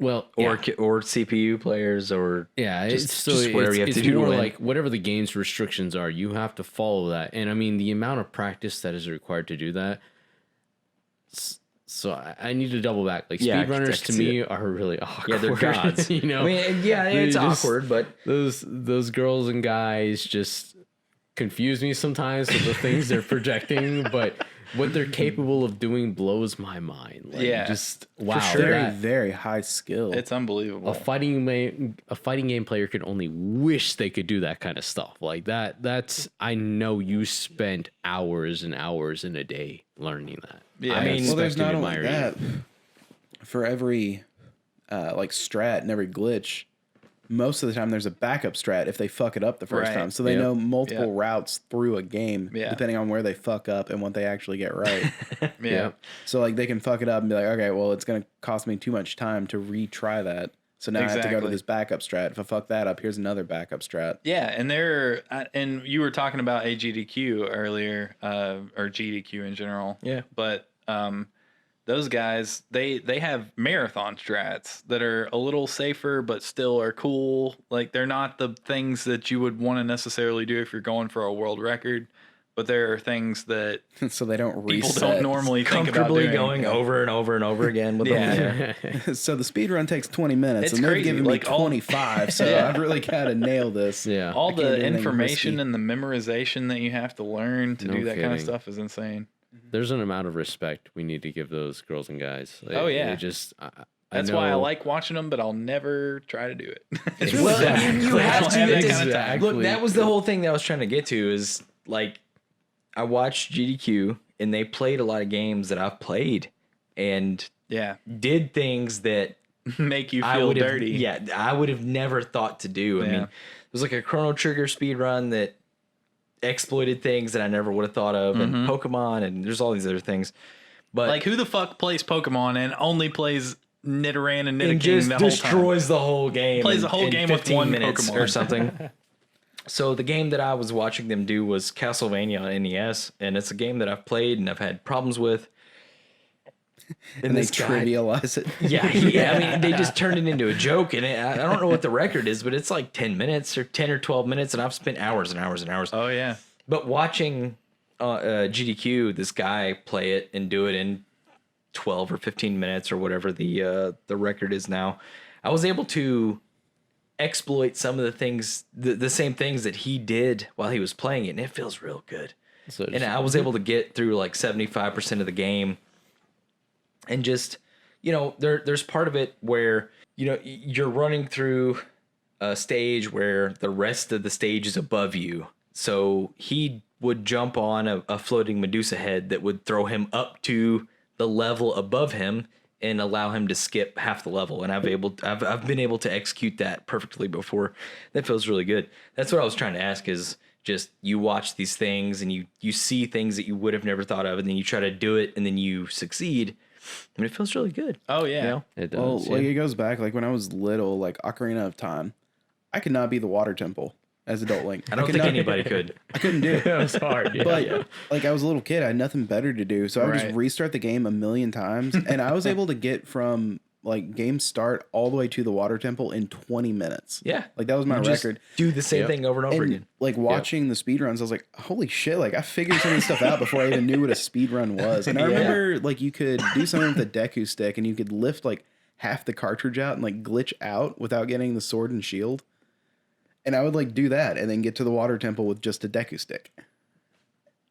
Well, or CPU players, or just whatever you have to do. More like whatever the game's restrictions are, you have to follow that. And I mean, the amount of practice that is required to do that. So I need to double back. Like speedrunners to me are really awkward. Yeah, they're gods. You know, I mean, it's awkward, but those girls and guys just confuse me sometimes with the things they're projecting, but what they're capable of doing blows my mind. Like, just wow, very very high skill. It's unbelievable. A fighting game player could only wish they could do that kind of stuff. Like that's I know you spent hours and hours in a day learning that. Yeah, I mean, well, there's not only that. For every like strat and every glitch, most of the time there's a backup strat if they fuck it up the first time. So they know multiple routes through a game depending on where they fuck up and what they actually get right. So like they can fuck it up and be like, okay, well, it's going to cost me too much time to retry that. So now I have to go to this backup strat. If I fuck that up, here's another backup strat. Yeah, and you were talking about AGDQ earlier, or GDQ in general. Yeah. But those guys, they have marathon strats that are a little safer, but still are cool. Like they're not the things that you would want to necessarily do if you're going for a world record. But there are things that so they don't people reset. don't normally think about comfortably doing. going over and over and over again with them. So the speed run takes 20 minutes, It's and they're crazy. giving Like, me 25. So I've really got to nail this. Yeah. All I can't do the anything information risky. and the memorization that you have to learn to No do that kind of kidding. stuff is insane. There's an amount of respect we need to give those girls and guys. Oh, yeah. It just That's why I like watching them, but I'll never try to do it. It's Well, really I mean, you I have don't to. have that It's- kind of time. Look, that was the whole thing that I was trying to get to. Is like, I watched GDQ and they played a lot of games that I've played and Yeah. did things that Make you I feel would have, dirty. yeah, I would have never thought to do. I Yeah. mean, it was like a Chrono Trigger speed run that exploited things that I never would have thought of, and Pokemon, and there's all these other things. But Like, who the fuck plays Pokemon and only plays Nidoran and and Nidoking just the whole time? destroys the whole game. Plays the whole game with 15 one minutes Pokemon. or something. So the game that I was watching them do was Castlevania on NES, and it's a game that I've played and I've had problems with. and they this guy- trivialize it. Yeah. I mean, they just turned it into a joke, and I don't know what the record is, but it's like 10 minutes or 10 or 12 minutes, and I've spent hours and hours and hours. Oh, yeah. But watching GDQ, this guy play it and do it in 12 or 15 minutes or whatever the record is now, I was able to exploit some of the things, the same things that he did while he was playing it, and it feels real good. So And I was able to get through like 75% of the game, and just, there's part of it where, you're running through a stage where the rest of the stage is above you. So he would jump on a floating Medusa head that would throw him up to the level above him and allow him to skip half the level. And I've been able to execute that perfectly before. That feels really good. That's what I was trying to ask, is just, you watch these things and you see things that you would have never thought of, and then you try to do it and then you succeed. And it feels really good. Oh, yeah. it does. Well, yeah. like it goes back, like when I was little, like Ocarina of Time, I could not be the water temple as adult Link. I don't could think not- anybody could. I couldn't do it. It was hard. Yeah. But like I was a little kid, I had nothing better to do, so I would just Right. restart the game a million times, and I was able to get from like game start all the way to the water temple in 20 minutes. Yeah. Like that was my You just record. do the same Yep. thing over and over And again. like watching the speed runs, I was like, holy shit, like I figured some of this stuff out before I even knew what a speed run was. And I remember like you could do something with a Deku stick and you could lift like half the cartridge out and like glitch out without getting the sword and shield. And I would like do that and then get to the water temple with just a Deku stick.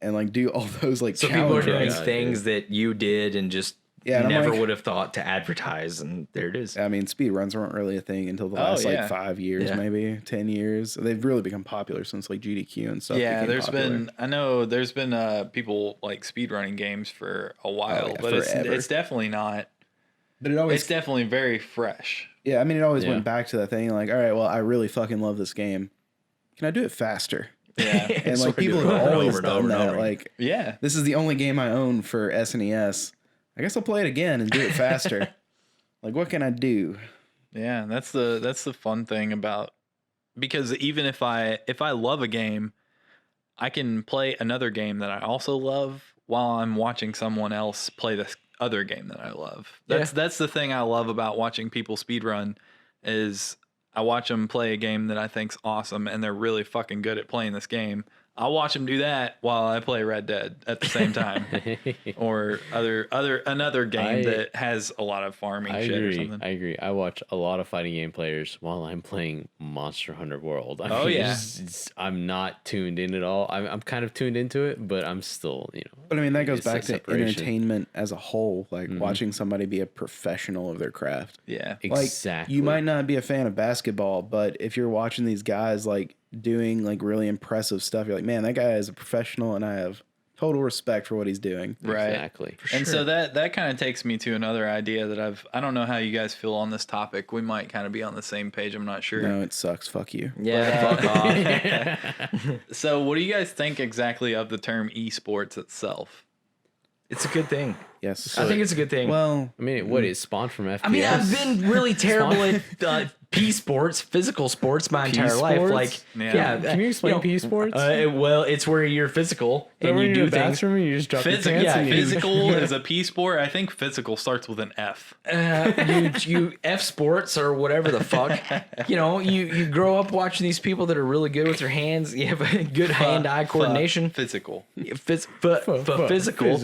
And like do all those like So people are challenge doing runs. things that you did and just Yeah, and I'm never like- would have thought to advertise, and there it is. I mean, speed runs weren't really a thing until the last yeah. like 5 years, Yeah. maybe 10 years. They've really become popular since like GDQ and stuff. Yeah, became there's popular. been, I know there's been people like speedrunning games for a while, yeah, but forever. it's definitely not, But it always it's definitely very fresh. Yeah, I mean, it always Yeah. went back to that thing like, all right, well, I really fucking love this game. Can I do it faster? Yeah. And So like we're people doing have it over always and done over and that. over. Like, Yeah. this is the only game I own for SNES. I guess I'll play it again and do it faster. Like, what can I do? Yeah, that's the fun thing about, because even if I love a game, I can play another game that I also love while I'm watching someone else play this other game that I love. That's the thing I love about watching people speedrun is I watch them play a game that I think's awesome and they're really fucking good at playing this game. I'll watch them do that while I play Red Dead at the same time, or another game that has a lot of farming shit or something. I agree. I watch a lot of fighting game players while I'm playing Monster Hunter World. I'm not tuned in at all. I'm kind of tuned into it, but I'm still, But I mean, that goes back to entertainment as a whole. Like watching somebody be a professional of their craft. Yeah, exactly. Like, you might not be a fan of basketball, but if you're watching these guys like doing like really impressive stuff, you're like, man, that guy is a professional and I have total respect for what he's doing. Right. Exactly. And so that kind of takes me to another idea that I don't know how you guys feel on this topic. We might kind of be on the same page. I'm not sure. No, it sucks. Fuck you. Yeah, fuck off. So what do you guys think exactly of the term esports itself? It's a good thing. Yes. I think it's a good thing. Well, I mean, what is spawned from FPS? I mean, I've been really terrible at P sports, physical sports, my entire life. sports? Like, Yeah. Can you explain P sports? Well, it's where you're physical and you do things. And you just drop your Physical, pants and you- physical is a P sport. I think physical starts with an F. You F sports or whatever the fuck. You grow up watching these people that are really good with their hands. You have a good hand-eye coordination. Physical. Physical.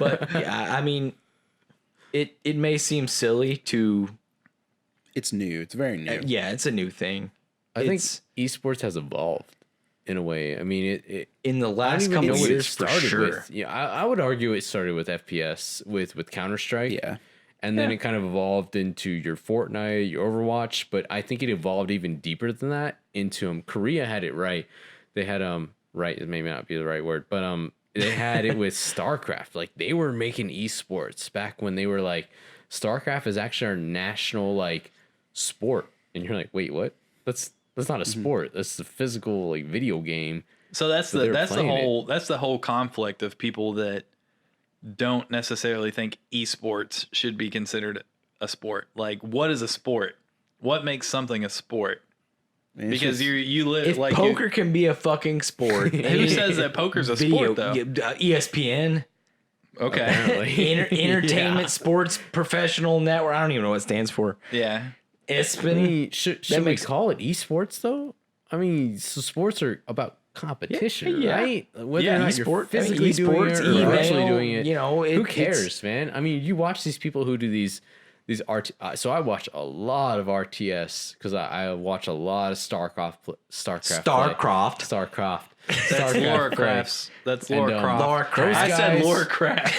But yeah, I mean, it may seem silly to. it's new. It's very new. Yeah, it's a new thing. I think It's esports has evolved in a way. I mean, it in the I don't last even couple know what it years for started sure. with. Yeah, I would argue it started with FPS with Counter Strike. Yeah. And then it kind of evolved into your Fortnite, your Overwatch, but I think it evolved even deeper than that into Korea had it right. They had right, it may not be the right word, but they had it with StarCraft. Like they were making esports back when they were like StarCraft is actually our national like sport. And you're like, "Wait, what? That's not a sport. That's the physical like video game." So that's the whole conflict of people that don't necessarily think esports should be considered a sport. Like, what is a sport? What makes something a sport? Because you live If like poker can be a fucking sport, who says that poker's a sport though? ESPN, Okay, Entertainment Sports Professional Network. I don't even know what it stands for. yeah. It's I been mean, should we call it esports though? I mean, so sports are about competition, Yeah. right? Whether Yeah, or not esport- you're physically doing it or email, actually doing it, who it's- cares, man? I mean, you watch these people who do these so I watch a lot of RTS because I watch a lot of StarCraft. That's Laura play. Crafts. That's Laura And, Croft. Laura Croft. I said guys- Laura Craft.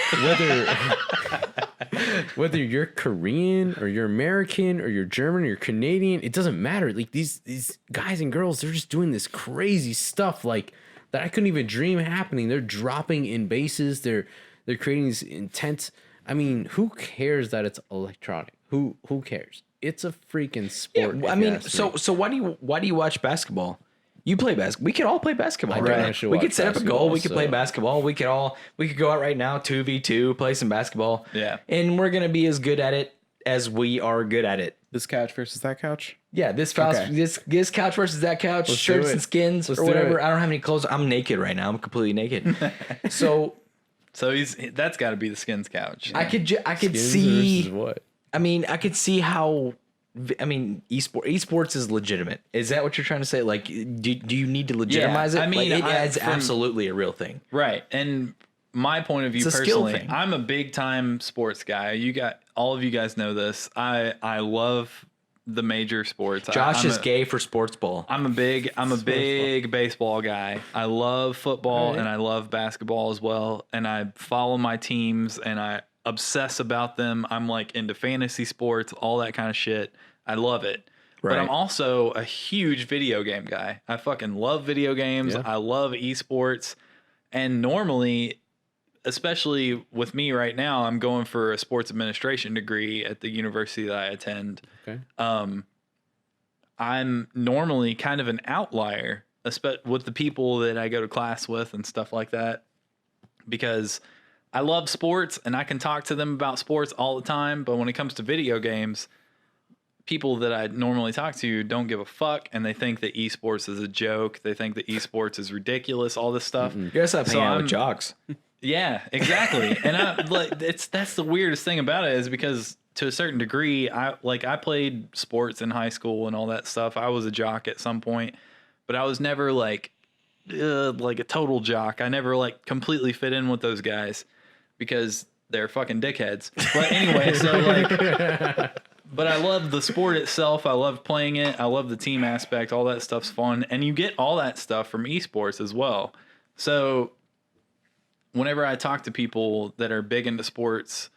Whether you're Korean or you're American or you're German or you're Canadian, it doesn't matter. Like these guys and girls, they're just doing this crazy stuff like that I couldn't even dream happening. They're dropping in bases. They're creating these intense. I mean, who cares that it's electronic? Who cares? It's a freaking sport. I mean, so why do you watch basketball? You play basketball. We could all play basketball, don't right? actually We watch could set up a goal. basketball, We could play so- basketball. We could go out right now 2v2, play some basketball. Yeah. And we're gonna be as good at it as we are good at it. This couch versus that couch. Yeah, this Okay. this couch versus that couch, do shirts it. and skins Let's or do whatever. it. I don't have any clothes. I'm naked right now. I'm completely naked. So So that's got to be the skins couch. I could Skins see. versus what? I mean, I could see how. I mean, esports is legitimate. Is that what you're trying to say? Like, do you need to legitimize it? I mean, like, it's from- absolutely a real thing. Right. And my point of view It's a skill personally, thing. I'm a big time sports guy. All of you guys know this. I love the major sports. Josh I'm is gay for sports ball. I'm a big baseball guy. I love football and I love basketball as well. And I follow my teams and I obsess about them. I'm like into fantasy sports, all that kind of shit. I love it. But Right. I'm also a huge video game guy. I fucking love video games. Yeah. I love esports. And normally, especially with me right now, I'm going for a sports administration degree at the university that I attend. Okay. I'm normally kind of an outlier, with the people that I go to class with and stuff like that, because I love sports and I can talk to them about sports all the time. But when it comes to video games, people that I normally talk to don't give a fuck, and they think that esports is a joke. They think that esports is ridiculous, all this stuff. You gotta stop hanging out with jocks. Yeah, exactly. And that's the weirdest thing about it, is because to a certain degree, I played sports in high school and all that stuff. I was a jock at some point, but I was never like a total jock. I never like completely fit in with those guys because they're fucking dickheads. But anyway, so like, but I love the sport itself. I love playing it. I love the team aspect. All that stuff's fun. And you get all that stuff from esports as well. So whenever I talk to people that are big into sports,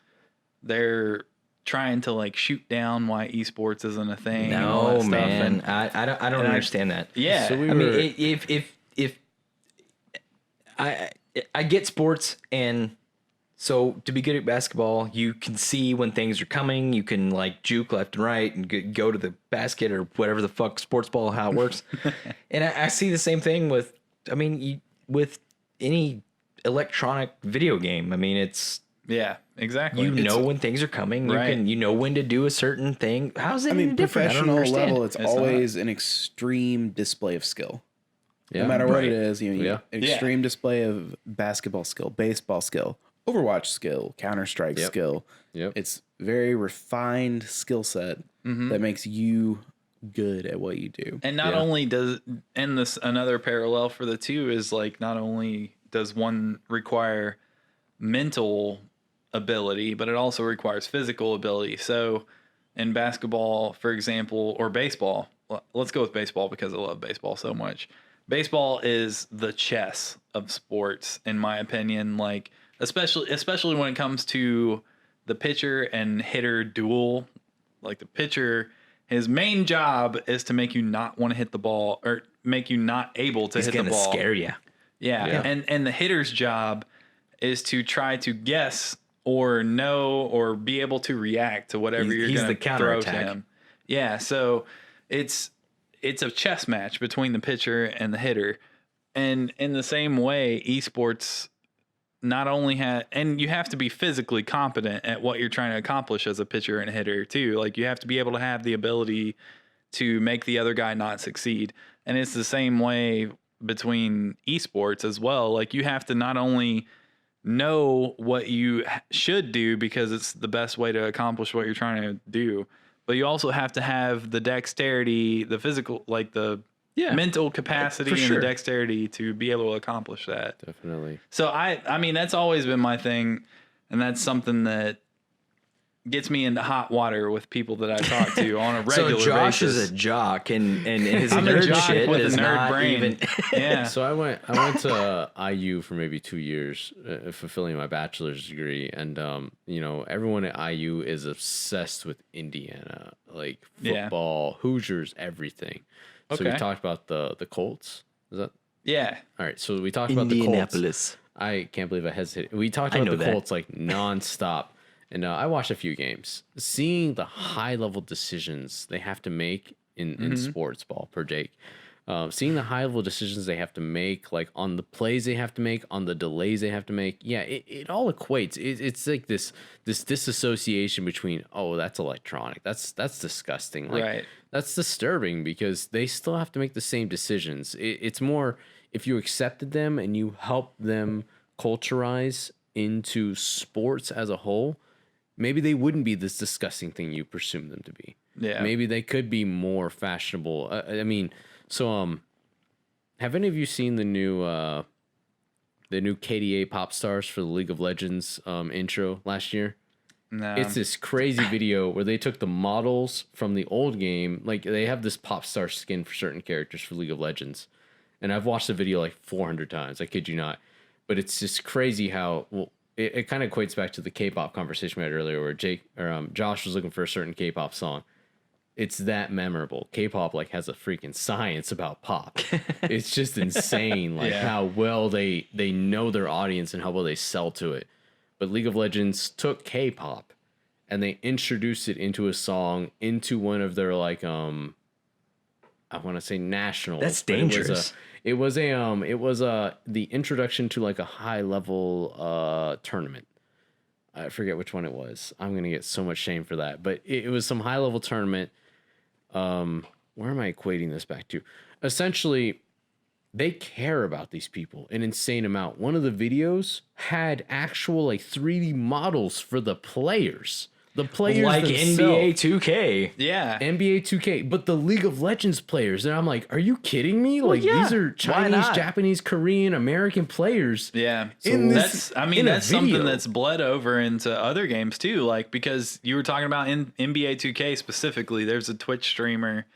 they're trying to like shoot down why esports isn't a thing. No, man. I don't understand that. Yeah. So I mean, if I get sports, and so to be good at basketball, you can see when things are coming. You can like juke left and right and go to the basket or whatever the fuck sports ball, how it works. And I see the same thing with, I mean, with any electronic video game. I mean, it's, yeah, exactly. You know when things are coming. Right. You know when to do a certain thing. How's it any different? Professional level, it's always an extreme display of skill. Yeah, no matter what it is, you know, Yeah. extreme display of basketball skill, baseball skill, Overwatch skill, Counter-Strike skill. Yep. It's very refined skill set that makes you good at what you do. And not only does, and this another parallel for the two is like, not only does one require mental ability, but it also requires physical ability. So in basketball, for example, or baseball, let's go with baseball because I love baseball so much. Baseball is the chess of sports, in my opinion. Like, especially when it comes to the pitcher and hitter duel. Like the pitcher, his main job is to make you not want to hit the ball, or make you not able to hit the ball. He's gonna scare you. Yeah. And the hitter's job is to try to guess or know or be able to react to whatever you're going to throw to him. Yeah, so it's a chess match between the pitcher and the hitter. And in the same way, esports not only and you have to be physically competent at what you're trying to accomplish as a pitcher and a hitter too. Like, you have to be able to have the ability to make the other guy not succeed. And it's the same way between esports as well. Like, you have to not only know what you should do because it's the best way to accomplish what you're trying to do, but you also have to have the dexterity, the physical, like the mental capacity and the dexterity to be able to accomplish that. Definitely. So I mean, that's always been my thing, and that's something that gets me into hot water with people that I talk to on a regular basis. So Josh is a jock, and his I'm nerd a jock shit with is a nerd not brain. even. Yeah. So I went to IU for maybe 2 years, fulfilling my bachelor's degree, and you know, everyone at IU is obsessed with Indiana, like football, Hoosiers, everything. So we talked about the Colts. Is that? Yeah. All right. So we talked about the Colts. I can't believe I hesitated. We talked about the Colts like nonstop. And I watched a few games. Seeing the high-level decisions they have to make in sports ball per Jake. Seeing the high-level decisions they have to make, like on the plays they have to make, on the delays they have to make. Yeah, it all equates. It's like this disassociation between, oh, that's electronic. That's disgusting. Like, right. That's disturbing because they still have to make the same decisions. It's more if you accepted them and you help them culturize into sports as a whole, maybe they wouldn't be this disgusting thing you presume them to be. Yeah. Maybe they could be more fashionable. I mean, so have any of you seen the new KDA pop stars for the League of Legends intro last year? No. It's this crazy video where they took the models from the old game. Like, they have this pop star skin for certain characters for League of Legends. And I've watched the video like 400 times. I kid you not. But it's just crazy how, well, it kind of equates back to the K-pop conversation we had earlier where Josh was looking for a certain K-pop song. It's that memorable. K-pop like has a freaking science about pop. It's just insane, like how well they know their audience and how well they sell to it. But League of Legends took K-pop and they introduced it into a song, into one of their like I want to say nationals. That's dangerous. It was the introduction to like a high level tournament. I forget which one it was. I'm gonna get so much shame for that, but it was some high level tournament. Where am I equating this back to? Essentially, they care about these people an insane amount. One of the videos had actual like 3D models for the players. The players like themselves. NBA 2K. Yeah. NBA 2K, but the League of Legends players. And I'm like, are you kidding me? Well, like yeah. these are Chinese, Japanese, Korean, American players. Yeah. That's something that's bled over into other games too. Like, because you were talking about in NBA 2K specifically, there's a Twitch streamer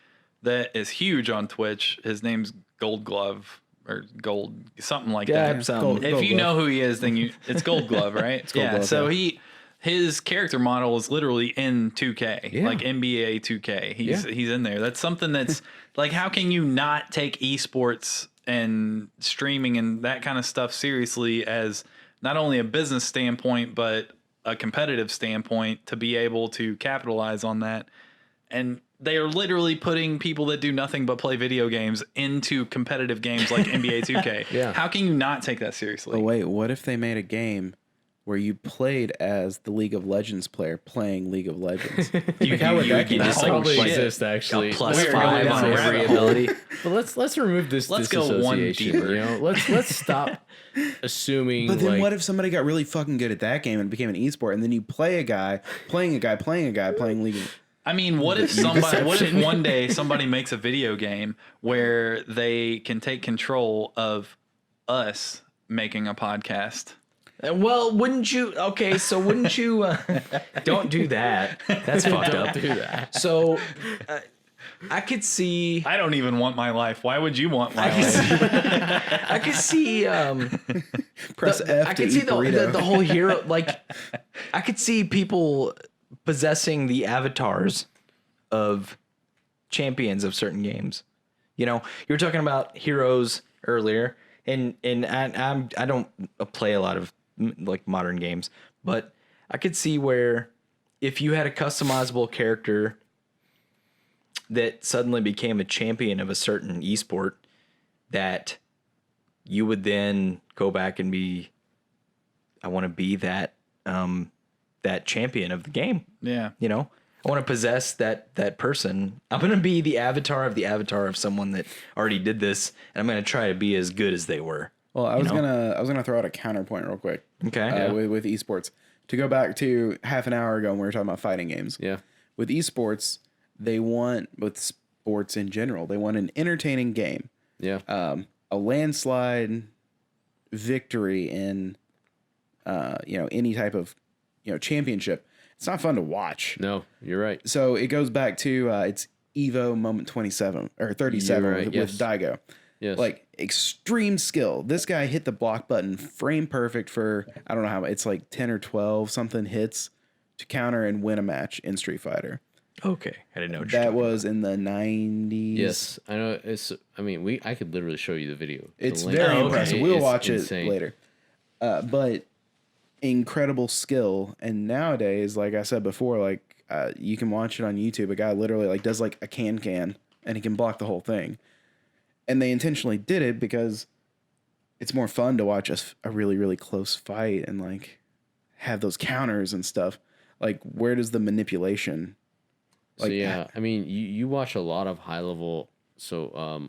that is huge on Twitch. His name's Gold Glove or Gold, something like that. If you know who he is, then it's Gold Glove, right? It's Gold Glove, So his character model is literally in 2K, like NBA 2K. He's in there. That's something that's like, how can you not take esports and streaming and that kind of stuff seriously as not only a business standpoint, but a competitive standpoint to be able to capitalize on that? And they are literally putting people that do nothing but play video games into competitive games like NBA 2K. Yeah. How can you not take that seriously? Oh, wait, what if they made a game where you played as the League of Legends player playing League of Legends? How would that That probably exists actually. +5 on every ability. But let's remove this. Let's go one deeper. You know, let's stop assuming. But then like, what if somebody got really fucking good at that game and became an esport, and then you play a guy playing League of... I mean, what if one day somebody makes a video game where they can take control of us making a podcast? Well, wouldn't you? Okay, so wouldn't you? Don't do that. That's fucked up. do that. So, I could see. I don't even want my life. Why would you want my life? I could see. Press F I to could see eat burrito. the whole hero. Like, I could see people possessing the avatars of champions of certain games. You know, you were talking about heroes earlier, and I don't play a lot of like modern games, but I could see where if you had a customizable character that suddenly became a champion of a certain esport, that you would then go back and be, I want to be that that champion of the game. Yeah. You know, I want to possess that person. I'm going to be the avatar of someone that already did this, and I'm going to try to be as good as they were. Well, I was gonna throw out a counterpoint real quick. Okay. With esports, to go back to half an hour ago when we were talking about fighting games. Yeah. With esports, with sports in general, they want an entertaining game. Yeah. A landslide victory in, any type of, championship. It's not fun to watch. No, you're right. So it goes back to it's Evo Moment 27 or 37 right, with Daigo. Yes. Like extreme skill. This guy hit the block button frame perfect for, I don't know how, it's like 10 or 12 something hits to counter and win a match in Street Fighter. Okay. I didn't know what you're That talking was in the 90s. Yes, I know. I could literally show you the video. It's The link. very impressive. We'll It's watch insane. it later. But incredible skill. And nowadays, like I said before, like you can watch it on YouTube. A guy literally like does like a can and he can block the whole thing. And they intentionally did it because it's more fun to watch a really, really close fight and like have those counters and stuff. Like, where does the manipulation? So yeah, I mean, you watch a lot of high level,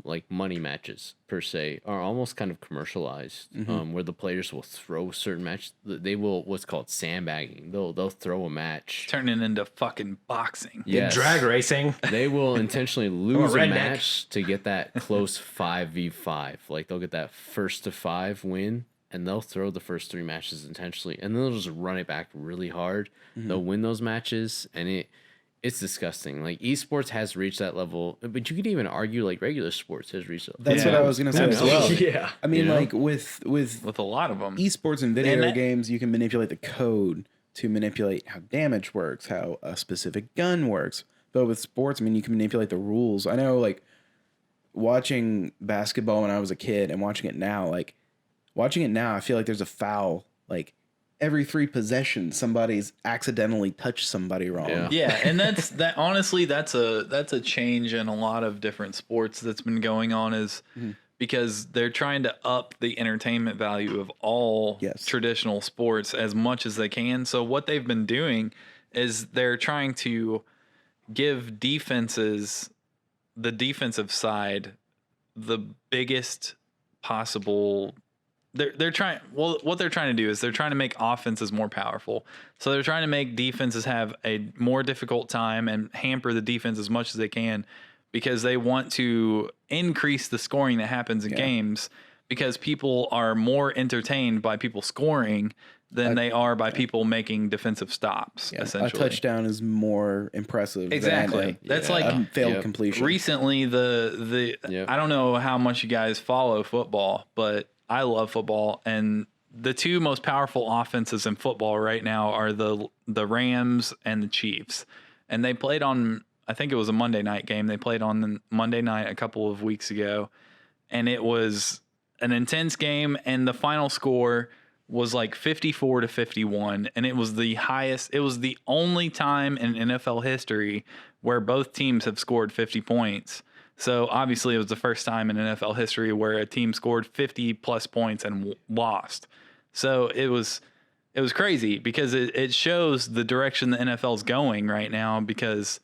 like money matches per se are almost kind of commercialized, where the players will throw certain matches. They will what's called sandbagging. They'll throw a match, Turning into fucking boxing. yes. Drag racing. They will intentionally lose a redneck. match to get that close 5v5. Like they'll get that 1 to 5 win, and they'll throw the first 3 matches intentionally, and then they'll just run it back really hard. They'll win those matches, and it's disgusting. Like esports has reached that level, but you could even argue like regular sports has reached that. That's what I was gonna say as well. Yeah. I mean, You know? like with With a lot of them. esports and video And games, you can manipulate the code to manipulate how damage works, how a specific gun works. But with sports, I mean, you can manipulate the rules. I know, like watching basketball when I was a kid and watching it now, I feel like there's a foul like every 3 possessions, somebody's accidentally touched somebody wrong. Yeah, and honestly, that's a change in a lot of different sports that's been going on is because they're trying to up the entertainment value of all traditional sports as much as they can. So what they've been doing is they're trying to give defenses, the defensive side, the biggest possible. They're trying. Well, what they're trying to do is they're trying to make offenses more powerful. So they're trying to make defenses have a more difficult time and hamper the defense as much as they can, because they want to increase the scoring that happens in games, because people are more entertained by people scoring than they are by people making defensive stops. Essentially, a touchdown is more impressive. Exactly. That's like a failed completion. Recently, I don't know how much you guys follow football, but I love football, and the 2 most powerful offenses in football right now are the Rams and the Chiefs. And they played on, I think it was a Monday night game. They played on Monday night a couple of weeks ago, and it was an intense game, and the final score was like 54-51, and it was the highest. It was the only time in NFL history where both teams have scored 50 points. So obviously it was the first time in NFL history where a team scored 50 plus points and lost. So it was crazy, because it shows the direction the NFL is going right now, because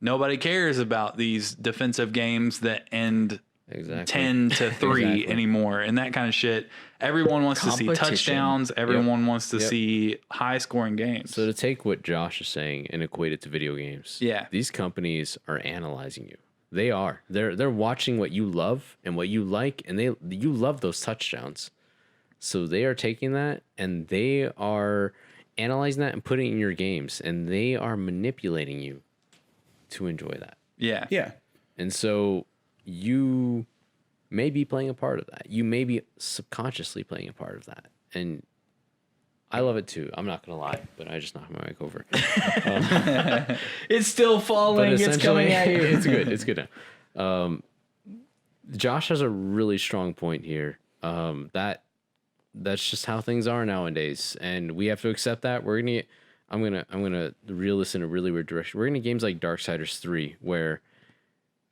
nobody cares about these defensive games that end 10-3 anymore and that kind of shit. Everyone wants to see touchdowns. Everyone wants to see high scoring games. So to take what Josh is saying and equate it to video games, these companies are analyzing you. They are. They're watching what you love and what you like, and you love those touchdowns. So they are taking that and they are analyzing that and putting it in your games, and they are manipulating you to enjoy that. Yeah. Yeah. And so you may be playing a part of that. You may be subconsciously playing a part of that. And I love it too. I'm not going to lie, but I just knocked my mic over. It's still falling. It's coming at you. It's good. It's good now. Josh has a really strong point here. That's just how things are nowadays, and we have to accept that. I'm gonna reel this in a really weird direction. We're gonna games like Darksiders 3, where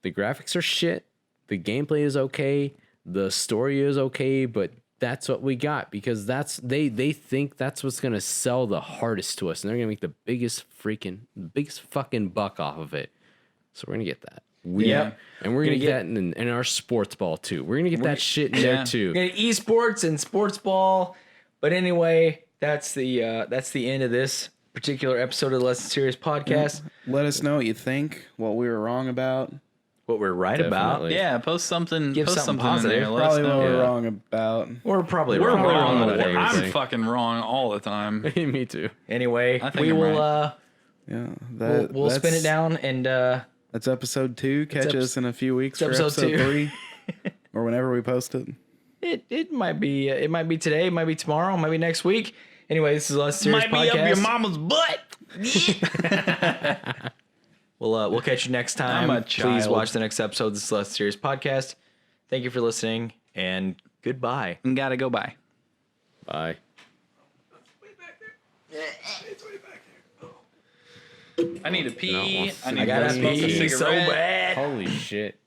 the graphics are shit, the gameplay is okay, the story is okay, but that's what we got, because they think that's what's gonna sell the hardest to us, and they're gonna make the biggest fucking buck off of it. So we're gonna get that. And we're gonna get that in our sports ball too. We're gonna get that shit in there too. We're gonna esports and sports ball. But anyway, that's the end of this particular episode of the Less Than Serious podcast. Let us know what you think, what we were wrong about, what we're right about. Yeah, post something. Give post something in there. positive. Probably what we're wrong about. We're probably We're wrong. wrong. about everything. I'm fucking wrong all the time. Me too. Anyway, I think we I'm will. right. We'll spin it down, and that's episode 2. Catch us in a few weeks for episode episode 2. 3, or whenever we post it. It might be today, it might be tomorrow, it might be next week. Anyway, this is Less Serious Might Podcast. be up your mama's butt. We'll catch you next time. I'm a Please child. watch the next episode of this Less Serious Podcast. Thank you for listening, and goodbye. Gotta go by. Bye. I need to pee. No, I gotta to smoke a pee so cigarette. bad. Holy shit.